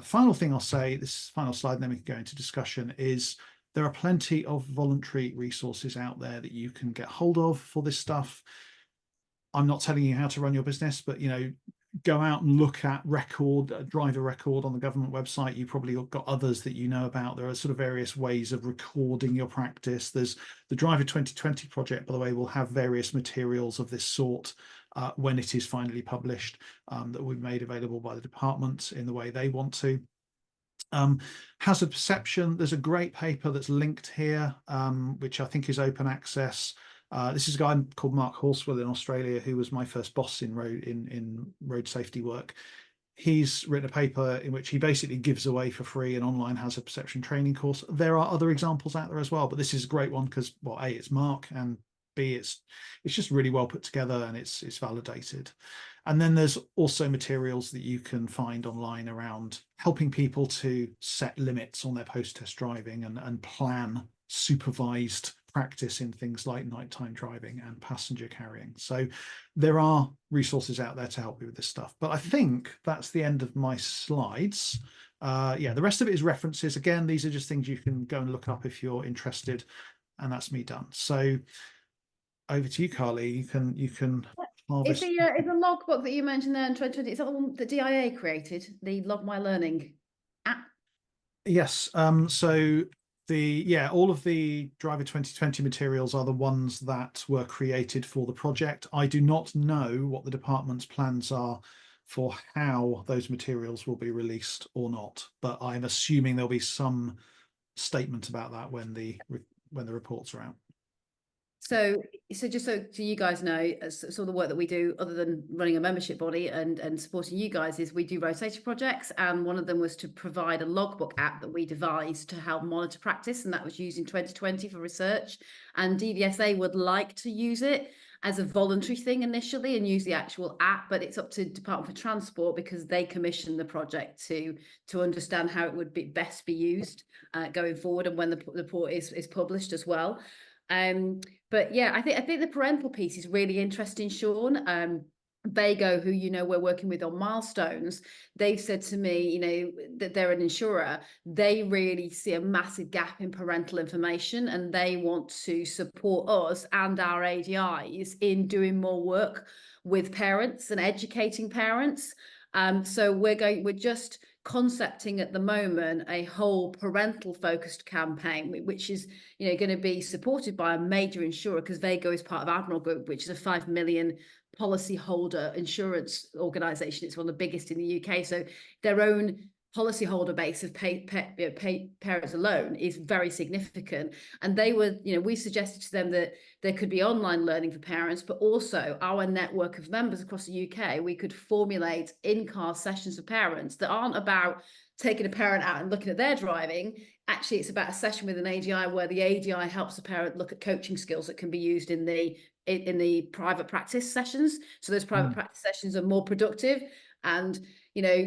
Final thing I'll say, this final slide, and then we can go into discussion, is there are plenty of voluntary resources out there that you can get hold of for this stuff. I'm not telling you how to run your business, but go out and look at driver record on the government website. You probably got others that you know about. There are sort of various ways of recording your practice. There's the Driver 2020 project, by the way, will have various materials of this sort when it is finally published, that will be made available by the department in the way they want to. Hazard perception, there's a great paper that's linked here, which I think is open access. This is a guy called Mark Horswell in Australia, who was my first boss in road safety work. He's written a paper in which he basically gives away for free an online hazard perception training course. There are other examples out there as well, but this is a great one because, well, A, it's Mark, and B, it's just really well put together and it's validated. And then there's also materials that you can find online around helping people to set limits on their post-test driving and plan supervised practice in things like nighttime driving and passenger carrying. So there are resources out there to help you with this stuff. But I think that's the end of my slides. Yeah, the rest of it is references. Again, these are just things you can go and look up if you're interested. And that's me done. So over to you, Carly. You can Is harvest. the logbook that you mentioned there in 2020, is that the one that DIA created, the Log My Learning app? Yes. So all of the Driver 2020 materials are the ones that were created for the project. I do not know what the department's plans are for how those materials will be released or not, but I'm assuming there'll be some statement about that when the reports are out. So just so you guys know, so the work that we do, other than running a membership body and supporting you guys, is we do rotation projects, and one of them was to provide a logbook app that we devised to help monitor practice, and that was used in 2020 for research. And DVSA would like to use it as a voluntary thing initially and use the actual app, but it's up to Department for Transport because they commissioned the project to understand how it would be best be used going forward, and when the report is published as well. But yeah, I think the parental piece is really interesting, Shaun. Bago, who we're working with on milestones, they've said to me, that they're an insurer. They really see a massive gap in parental information, and they want to support us and our ADIs in doing more work with parents and educating parents. So we're just concepting at the moment a whole parental focused campaign, which is going to be supported by a major insurer, because Vago is part of Admiral Group, which is a 5 million policyholder insurance organization. It's one of the biggest in the UK. So their own policyholder base of parents alone is very significant. And we suggested to them that there could be online learning for parents, but also our network of members across the UK, we could formulate in-car sessions for parents that aren't about taking a parent out and looking at their driving. Actually, it's about a session with an ADI where the ADI helps the parent look at coaching skills that can be used in the private practice sessions. So those private practice sessions are more productive and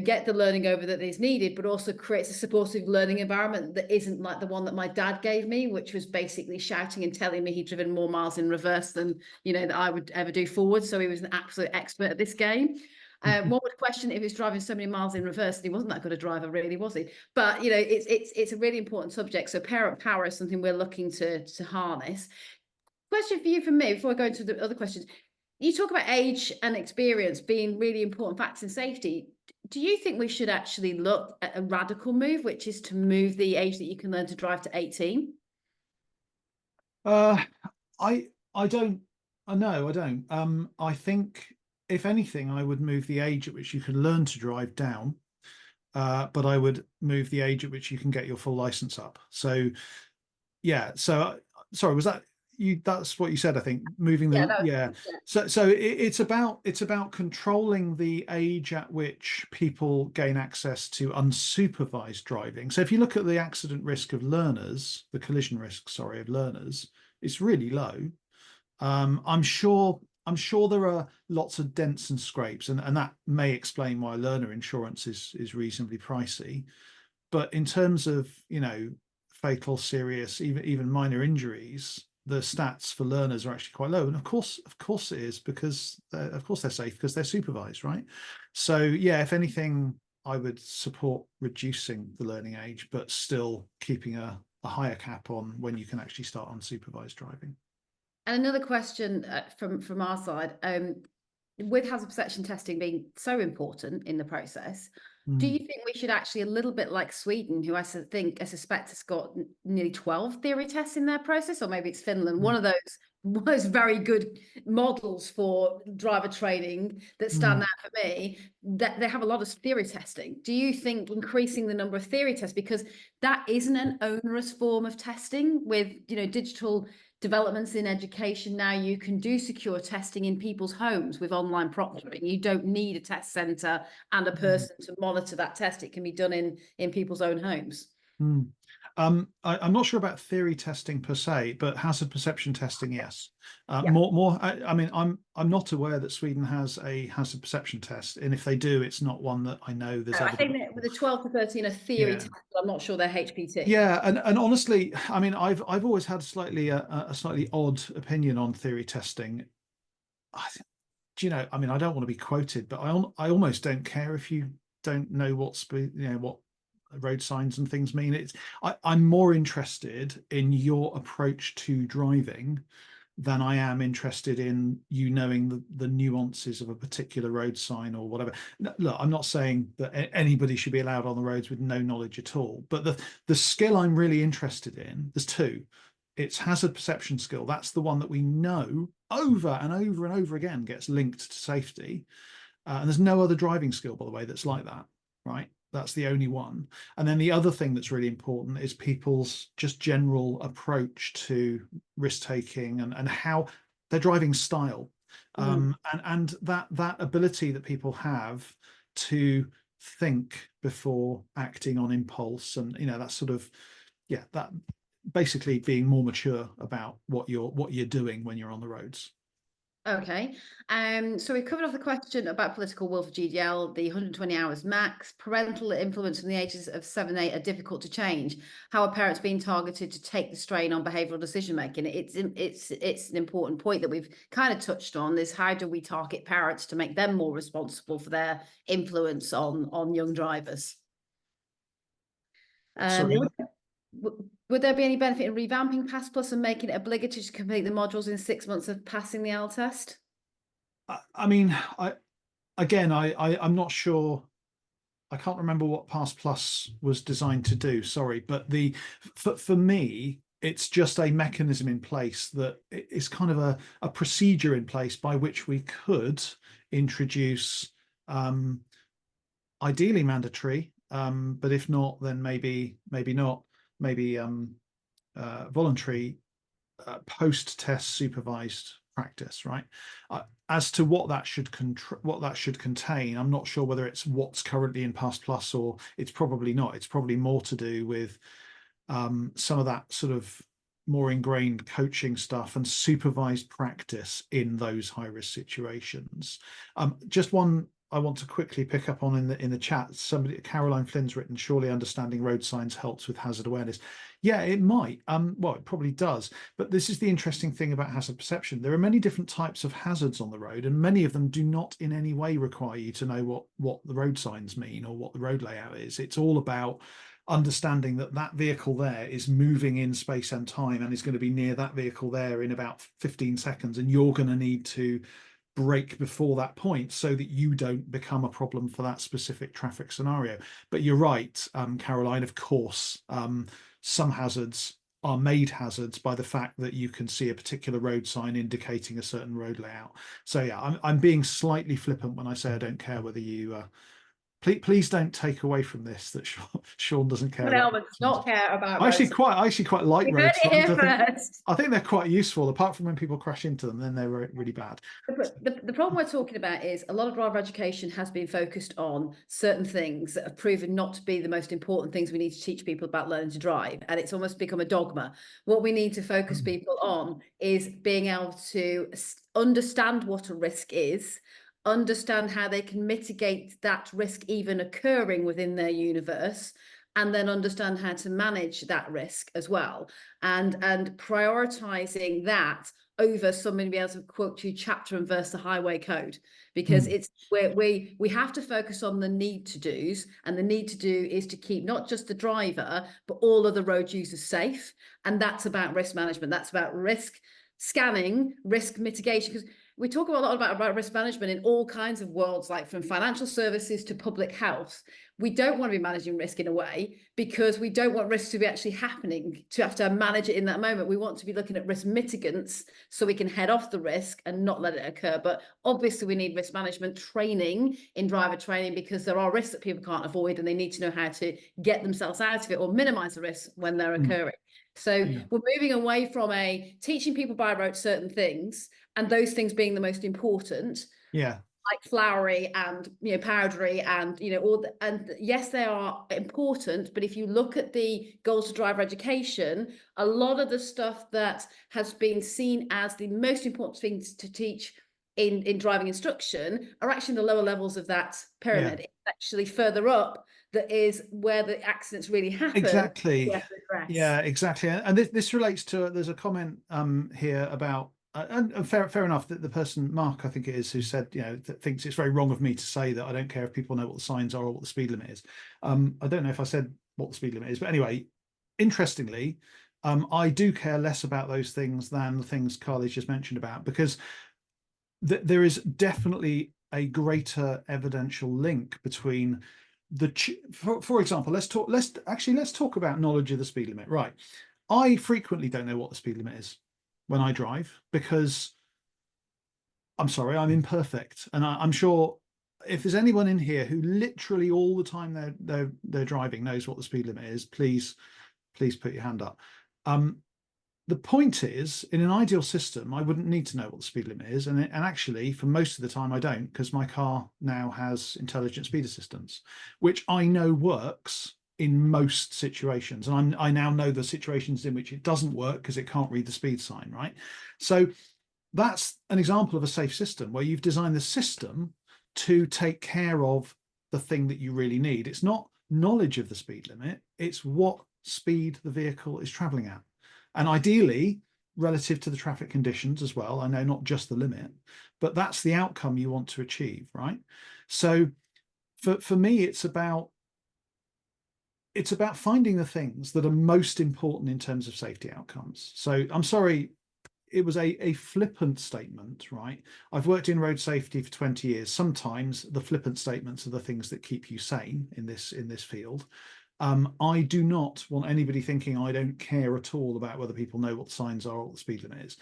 get the learning over that is needed, but also creates a supportive learning environment that isn't like the one that my dad gave me, which was basically shouting and telling me he'd driven more miles in reverse than that I would ever do forward. So he was an absolute expert at this game. One would question if he's driving so many miles in reverse, and he wasn't that good a driver, really, was he? But it's a really important subject. So parent power is something we're looking to harness. Question for you from me before I go into the other questions. You talk about age and experience being really important factors in safety. Do you think we should actually look at a radical move, which is to move the age that you can learn to drive to 18? I don't. No, I don't. I think if anything, I would move the age at which you can learn to drive down, but I would move the age at which you can get your full license up. So, yeah. So, sorry, was that you? That's what you said, I think. Moving Yeah, the yeah. So it's about controlling the age at which people gain access to unsupervised driving. So if you look at the accident risk of learners, the collision risk, sorry, of learners, it's really low. I'm sure there are lots of dents and scrapes, and that may explain why learner insurance is reasonably pricey. But in terms of fatal, serious, even minor injuries, the stats for learners are actually quite low. And of course it is, because of course they're safe because they're supervised, right? So yeah, if anything, I would support reducing the learning age, but still keeping a higher cap on when you can actually start unsupervised driving. And another question from our side, with hazard perception testing being so important in the process, do you think we should actually, a little bit like Sweden, who I suspect has got nearly 12 theory tests in their process, or maybe it's Finland, one of those very good models for driver training that stand out for me, that they have a lot of theory testing. Do you think increasing the number of theory tests, because that isn't an onerous form of testing with digital developments in education now, you can do secure testing in people's homes with online proctoring. You don't need a test center and a person to monitor that test. It can be done in people's own homes. I'm not sure about theory testing per se, but hazard perception testing, yes. Yeah. I mean, I'm not aware that Sweden has a hazard perception test, and if they do, it's not one that I know there's I think evidence that for. with the 12 to 13 a theory Yeah. test, but I'm not sure they're HPT. Yeah, and honestly, I mean, I've always had a slightly odd opinion on theory testing. I, do you know? I mean, I don't want to be quoted, but I almost don't care if you don't know what road signs and things mean. I'm more interested in your approach to driving than I am interested in you knowing the nuances of a particular road sign or whatever. Look, I'm not saying that anybody should be allowed on the roads with no knowledge at all, but the skill I'm really interested in, there's two. It's hazard perception skill. That's the one that we know over and over and over again gets linked to safety. And there's no other driving skill, by the way, that's like that, right? That's the only one. And then the other thing that's really important is people's just general approach to risk taking and how their driving style. Mm. And that ability that people have to think before acting on impulse, and that sort of, yeah, that basically being more mature about what you're doing when you're on the roads. Okay. So we've covered off the question about political will for GDL, the 120 hours max, parental influence from the ages of 7, 8 are difficult to change. How are parents being targeted to take the strain on behavioural decision making? It's an important point that we've kind of touched on, is how do we target parents to make them more responsible for their influence on young drivers? Sorry. Would there be any benefit in revamping Pass Plus and making it obligatory to complete the modules in 6 months of passing the L test? I mean, I'm not sure. I can't remember what Pass Plus was designed to do. Sorry, but for me, it's just a mechanism in place that is kind of a procedure in place by which we could introduce, ideally mandatory, but if not, then maybe not, maybe voluntary post-test supervised practice, right? As to what that should contain, I'm not sure whether it's what's currently in Pass Plus or it's probably not. It's probably more to do with some of that sort of more ingrained coaching stuff and supervised practice in those high risk situations. Just one I want to quickly pick up on in the chat. Caroline Flynn's written, surely understanding road signs helps with hazard awareness. Yeah, it might. Well, it probably does. But this is the interesting thing about hazard perception. There are many different types of hazards on the road, and many of them do not in any way require you to know what the road signs mean or what the road layout is. It's all about understanding that vehicle there is moving in space and time and is going to be near that vehicle there in about 15 seconds, and you're going to need to brake before that point so that you don't become a problem for that specific traffic scenario. But you're right, Caroline, of course, some hazards are made hazards by the fact that you can see a particular road sign indicating a certain road layout. So yeah, I'm being slightly flippant when I say I don't care whether you please don't take away from this that Shaun doesn't care Shaun about Helman road does signs. not care about I roads. actually quite like We heard road it signs. here first. I think they're quite useful, apart from when people crash into them, then they're really bad. The problem we're talking about is a lot of driver education has been focused on certain things that have proven not to be the most important things we need to teach people about learning to drive. And it's almost become a dogma. What we need to focus people on is being able to understand what a risk is, understand how they can mitigate that risk even occurring within their universe, and then understand how to manage that risk as well. And prioritizing that over somebody be able to quote you chapter and verse the highway code, because it's where we have to focus on the need to do's, and the need to do is to keep not just the driver but all of the road users safe. And that's about risk management, that's about risk scanning, risk mitigation, because we talk a lot about risk management in all kinds of worlds, like from financial services to public health. We don't want to be managing risk in a way because we don't want risk to be actually happening, to have to manage it in that moment. We want to be looking at risk mitigants so we can head off the risk and not let it occur. But obviously we need risk management training in driver training, because there are risks that people can't avoid and they need to know how to get themselves out of it or minimize the risks when they're occurring. So Yeah. we're moving away from teaching people by rote certain things and those things being the most important. Yeah. like flowery and powdery and and yes, they are important, but if you look at the goals to driver education, a lot of the stuff that has been seen as the most important things to teach in driving instruction are actually the lower levels of that Yeah, pyramid. It's actually further up that is where the accidents really happen. We exactly. have to address. Yeah, exactly. And this relates to, there's a comment here about and fair enough, that the person, Mark, I think it is, who said, thinks it's very wrong of me to say that I don't care if people know what the signs are or what the speed limit is. I don't know if I said what the speed limit is, but anyway, interestingly, I do care less about those things than the things Carly's just mentioned about, because there is definitely a greater evidential link between for example, let's talk about knowledge of the speed limit. Right. I frequently don't know what the speed limit is when I drive, because I'm sorry, I'm imperfect. And I'm sure if there's anyone in here who literally all the time they're driving knows what the speed limit is, please put your hand up. Um, the point is, in an ideal system, I wouldn't need to know what the speed limit is, and actually, for most of the time, I don't, because my car now has intelligent speed assistance, which I know works in most situations, and I now know the situations in which it doesn't work because it can't read the speed sign, right? So that's an example of a safe system where you've designed the system to take care of the thing that you really need. It's not knowledge of the speed limit, it's what speed the vehicle is traveling at. And ideally, relative to the traffic conditions as well. I know not just the limit, but that's the outcome you want to achieve, right? So for me, it's about finding the things that are most important in terms of safety outcomes. So I'm sorry, it was a flippant statement, right? I've worked in road safety for 20 years. Sometimes the flippant statements are the things that keep you sane in this field. I do not want anybody thinking I don't care at all about whether people know what signs are or what the speed limit is.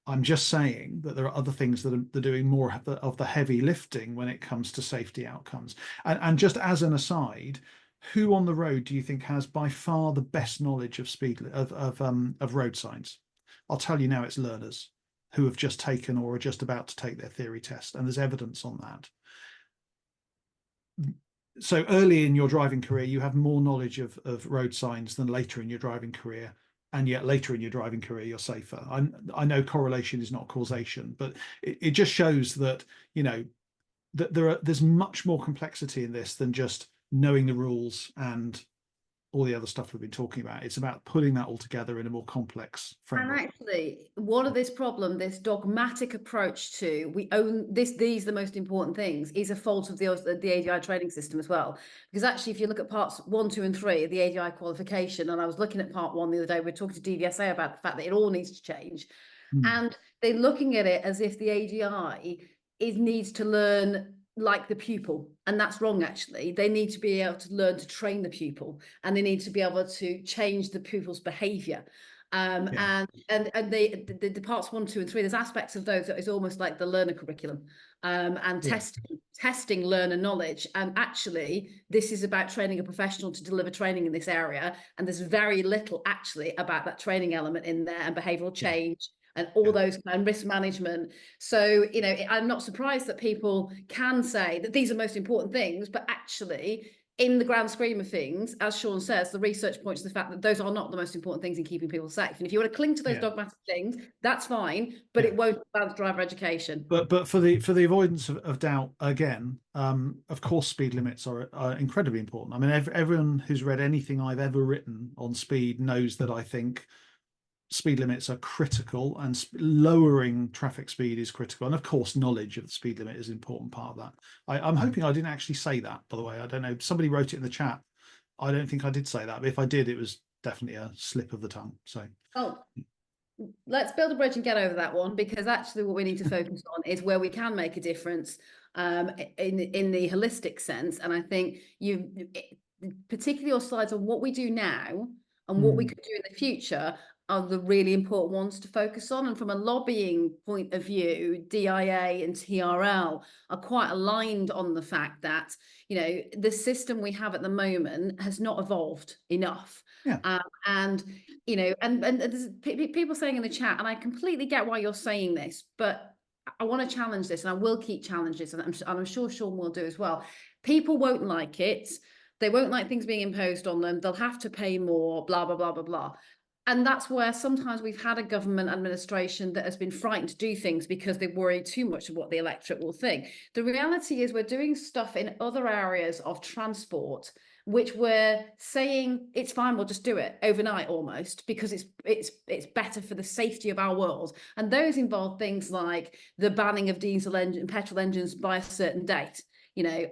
I'm just saying that there are other things that are doing more of the heavy lifting when it comes to safety outcomes. And just as an aside, who on the road do you think has by far the best knowledge of of road signs? I'll tell you now, it's learners who have just taken or are just about to take their theory test, and there's evidence on that. So early in your driving career, you have more knowledge of road signs than later in your driving career. And yet later in your driving career, you're safer. I know correlation is not causation, but it just shows that, that there's much more complexity in this than just knowing the rules and all the other stuff we've been talking about. It's about putting that all together in a more complex And framework. actually, what of this problem, this dogmatic approach to we own this, these are the most important things, is a fault of the ADI training system as well. Because actually, if you look at parts 1, 2, and 3 of the ADI qualification, and I was looking at part 1 the other day, we were talking to DVSA about the fact that it all needs to change. Mm. And they're looking at it as if the ADI needs to learn like the pupil, and that's wrong. Actually, they need to be able to learn to train the pupil, and they need to be able to change the pupil's behavior. Yeah, And the parts 1, 2, and 3, there's aspects of those that is almost like the learner curriculum, and yeah, testing learner knowledge. And actually, this is about training a professional to deliver training in this area, and there's very little actually about that training element in there, and behavioral yeah, change and all yeah, those kind of risk management. So, I'm not surprised that people can say that these are most important things, but actually, in the grand scheme of things, as Shaun says, the research points to the fact that those are not the most important things in keeping people safe. And if you want to cling to those yeah, dogmatic things, that's fine, but yeah. it won't balance driver education. But for the avoidance of doubt, again, of course, speed limits are incredibly important. I mean, everyone who's read anything I've ever written on speed knows that I think speed limits are critical, and lowering traffic speed is critical. And of course, knowledge of the speed limit is an important part of that. I'm hoping I didn't actually say that, by the way. I don't know. Somebody wrote it in the chat. I don't think I did say that, but if I did, it was definitely a slip of the tongue. So, Oh, let's build a bridge and get over that one, because actually what we need to focus on is where we can make a difference, in the holistic sense. And I think you, particularly your slides on what we do now and what we mm, could do in the future, are the really important ones to focus on. And from a lobbying point of view, DIA and TRL are quite aligned on the fact that, the system we have at the moment has not evolved enough. yeah, And and there's people saying in the chat, and I completely get why you're saying this, but I want to challenge this, and I will keep challenging this, and I'm sure Shaun will do as well. People won't like it. They won't like things being imposed on them. They'll have to pay more, blah, blah, blah, blah, blah. And that's where sometimes we've had a government administration that has been frightened to do things because they worry too much of what the electorate will think. The reality is we're doing stuff in other areas of transport which we're saying it's fine, we'll just do it overnight almost because it's better for the safety of our world. And those involve things like the banning of petrol engines by a certain date,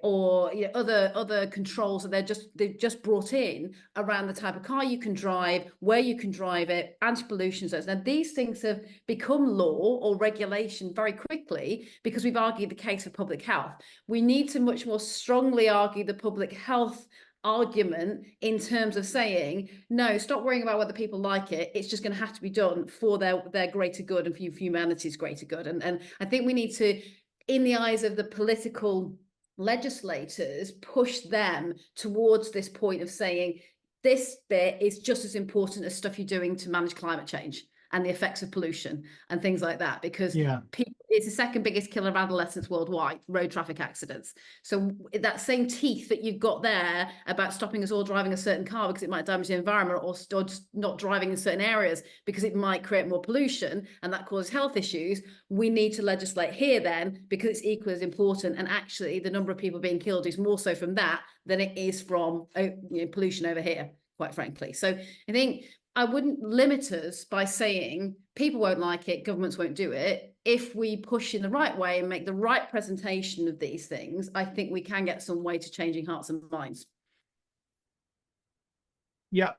or other controls that they've just brought in around the type of car you can drive, where you can drive it, anti-pollution zones. Now these things have become law or regulation very quickly because we've argued the case for public health. We need to much more strongly argue the public health argument in terms of saying, no, stop worrying about whether people like it. It's just going to have to be done for their greater good and for humanity's greater good. And I think we need to, in the eyes of the political legislators, push them towards this point of saying this bit is just as important as stuff you're doing to manage climate change and the effects of pollution and things like that, because Yeah. it's the second biggest killer of adolescents worldwide, road traffic accidents. So that same teeth that you've got there about stopping us all driving a certain car because it might damage the environment, or just not driving in certain areas because it might create more pollution and that causes health issues, we need to legislate here then because it's equally as important. And actually the number of people being killed is more so from that than it is from pollution over here, quite frankly. So I think I wouldn't limit us by saying people won't like it, governments won't do it. If we push in the right way and make the right presentation of these things, I think we can get some way to changing hearts and minds. Yeah.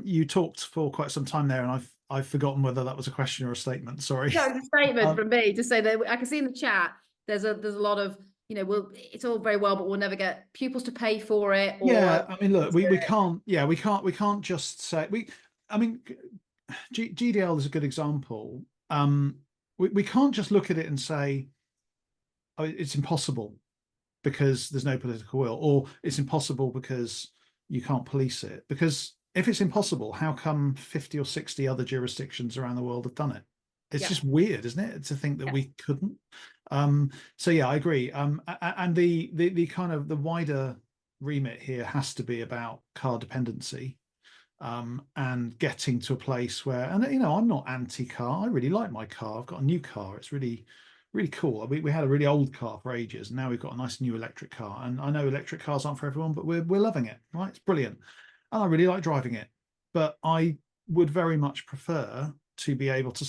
You talked for quite some time there, and I've forgotten whether that was a question or a statement. Sorry. No, it's a statement from me to say that I can see in the chat there's a lot of, it's all very well, but we'll never get pupils to pay for it. Yeah, Or I mean, look, we can't. Yeah, we can't just say we. I mean, GDL is a good example. We can't just look at it and say, oh, it's impossible because there's no political will, or it's impossible because you can't police it. Because if it's impossible, how come 50 or 60 other jurisdictions around the world have done it? It's yeah, just weird, isn't it, to think that yeah, we couldn't? So yeah, I agree. And the kind of the wider remit here has to be about car dependency, and getting to a place where, and I'm not anti-car. I really like my car. I've got a new car. It's really, really cool. We had a really old car for ages, and now we've got a nice new electric car. And I know electric cars aren't for everyone, but we're loving it, right? It's brilliant, and I really like driving it. But I would very much prefer to be able to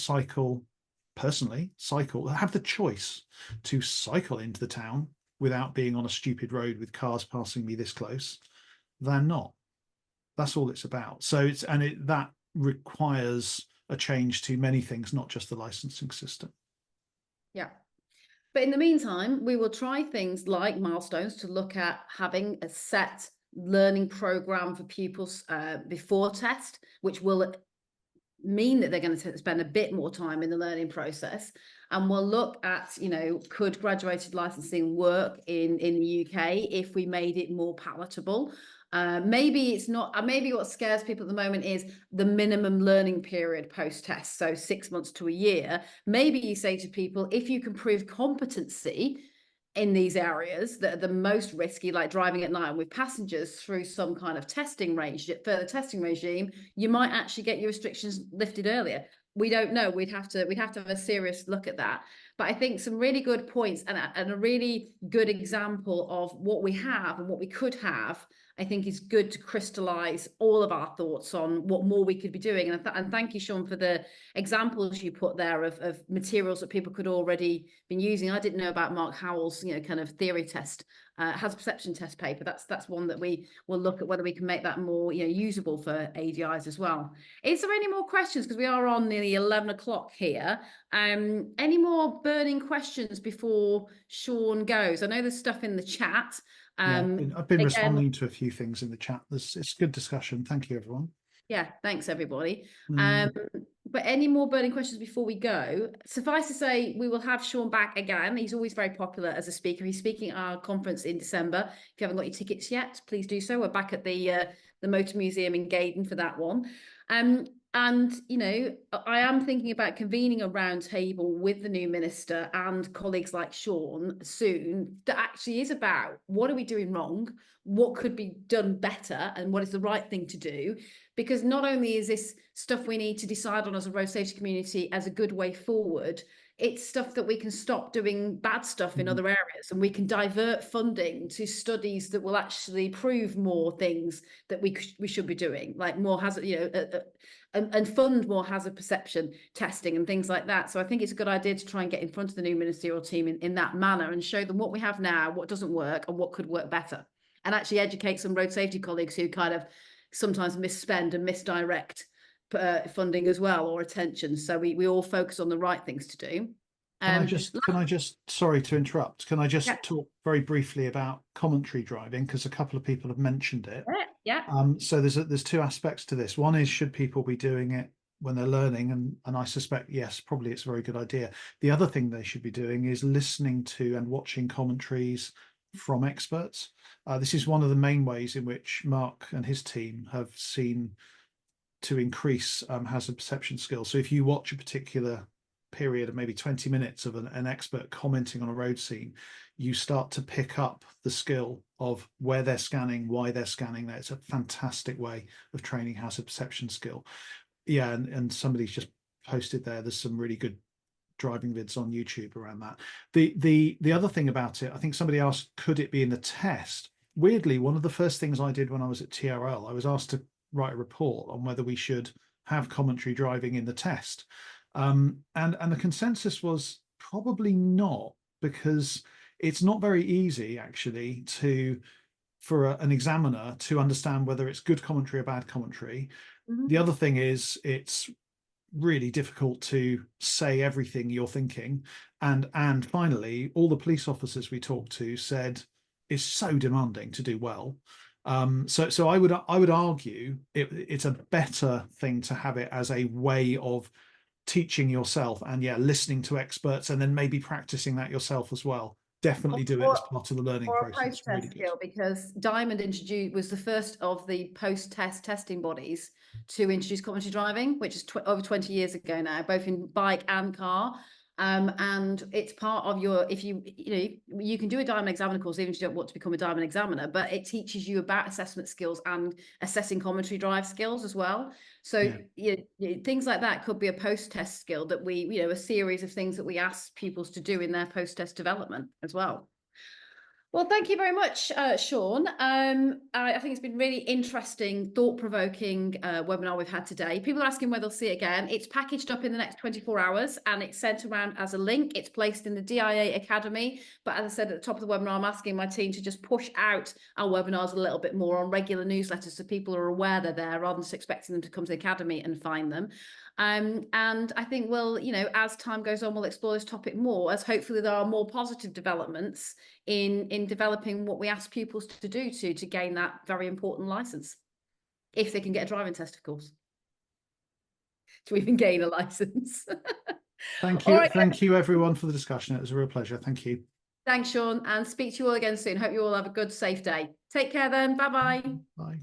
have the choice to cycle into the town without being on a stupid road with cars passing me this close, than not. That's all it's about. So that requires a change to many things, not just the licensing system. yeah. But in the meantime, we will try things like milestones to look at having a set learning program for pupils before test, which will mean that they're going to spend a bit more time in the learning process. And we'll look at, could graduated licensing work in the UK if we made it more palatable? Maybe it's not, maybe what scares people at the moment is the minimum learning period post-test, so 6 months to a year. Maybe you say to people, if you can prove competency in these areas that are the most risky, like driving at night with passengers, through some kind of further testing regime, you might actually get your restrictions lifted earlier. We don't know. We'd have to have a serious look at that. But I think some really good points and a really good example of what we have and what we could have, I think is good to crystallize all of our thoughts on what more we could be doing. And thank you, Shaun, for the examples you put there of materials that people could already been using. I didn't know about Mark Howell's, kind of theory test, has a perception test paper. That's one that we will look at whether we can make that more, usable for ADIs as well. Is there any more questions? Because we are on nearly 11 o'clock here. Any more burning questions before Shaun goes? I know there's stuff in the chat. Yeah, I've been Again, responding to a few things in the chat. It's good discussion. Thank you, everyone. yeah, thanks everybody. Mm. But any more burning questions before we go? Suffice to say, we will have Shaun back again. He's always very popular as a speaker. He's speaking at our conference in December. If you haven't got your tickets yet, please do so. We're back at the Motor Museum in Gaydon for that one. And, you know, I am thinking about convening a round table with the new minister and colleagues like Shaun soon that actually is about what are we doing wrong? What could be done better? And what is the right thing to do? Because not only is this stuff we need to decide on as a road safety community as a good way forward, it's stuff that we can stop doing bad stuff in Mhm. other areas, and we can divert funding to studies that will actually prove more things that we should be doing, like more hazard, you know, and fund more hazard perception testing and things like that. So I think it's a good idea to try and get in front of the new ministerial team in that manner and show them what we have now, what doesn't work, and what could work better, and actually educate some road safety colleagues who kind of sometimes misspend and misdirect funding as well, or attention. So we all focus on the right things to do. Can I just, sorry to interrupt, can I Yeah, just talk very briefly about commentary driving? Because a couple of people have mentioned it. yeah. So there's two aspects to this. One is, should people be doing it when they're learning? And I suspect, yes, probably it's a very good idea. The other thing they should be doing is listening to and watching commentaries from experts. This is one of the main ways in which Mark and his team have seen to increase hazard perception skills. So if you watch a particular period of maybe 20 minutes of an expert commenting on a road scene, you start to pick up the skill of where they're scanning, why they're scanning. That's a fantastic way of training hazard perception skill. Yeah, and somebody's just posted there's some really good driving vids on YouTube around that. The other thing about it, I think somebody asked, could it be in the test? Weirdly, one of the first things I did when I was at TRL, I was asked to write a report on whether we should have commentary driving in the test. And the consensus was probably not, because it's not very easy actually for an examiner to understand whether it's good commentary or bad commentary. The Mhm. other thing is, it's really difficult to say everything you're thinking. And finally, all the police officers we talked to said it's so demanding to do well. So I would argue it's a better thing to have it as a way of teaching yourself, and yeah, listening to experts, and then maybe practicing that yourself as well. Definitely do it Or, as part of the learning or a process. It's really post-test good. skill, because Diamond introduced was the first of the post-test testing bodies to introduce commentary driving, which is over 20 years ago now, both in bike and car. And it's part of your, if you can do a Diamond examiner course even if you don't want to become a Diamond examiner, but it teaches you about assessment skills and assessing commentary drive skills as well. So Yeah. things like that could be a post-test skill that a series of things that we ask pupils to do in their post-test development as well. Well, thank you very much, Shaun. I think it's been really interesting, thought-provoking webinar we've had today. People are asking whether they'll see it again. It's packaged up in the next 24 hours and it's sent around as a link. It's placed in the DIA Academy. But as I said at the top of the webinar, I'm asking my team to just push out our webinars a little bit more on regular newsletters so people are aware they're there, rather than just expecting them to come to the Academy and find them. And I think as time goes on, we'll explore this topic more, as hopefully there are more positive developments in developing what we ask pupils to do to gain that very important license, if they can get a driving test, of course, to even gain a license. Thank All you. right, Thank you everyone for the discussion. It was a real pleasure. Thank you. thanks, Shaun, and speak to you all again soon. Hope you all have a good, safe day. Take care then. Bye bye. Bye.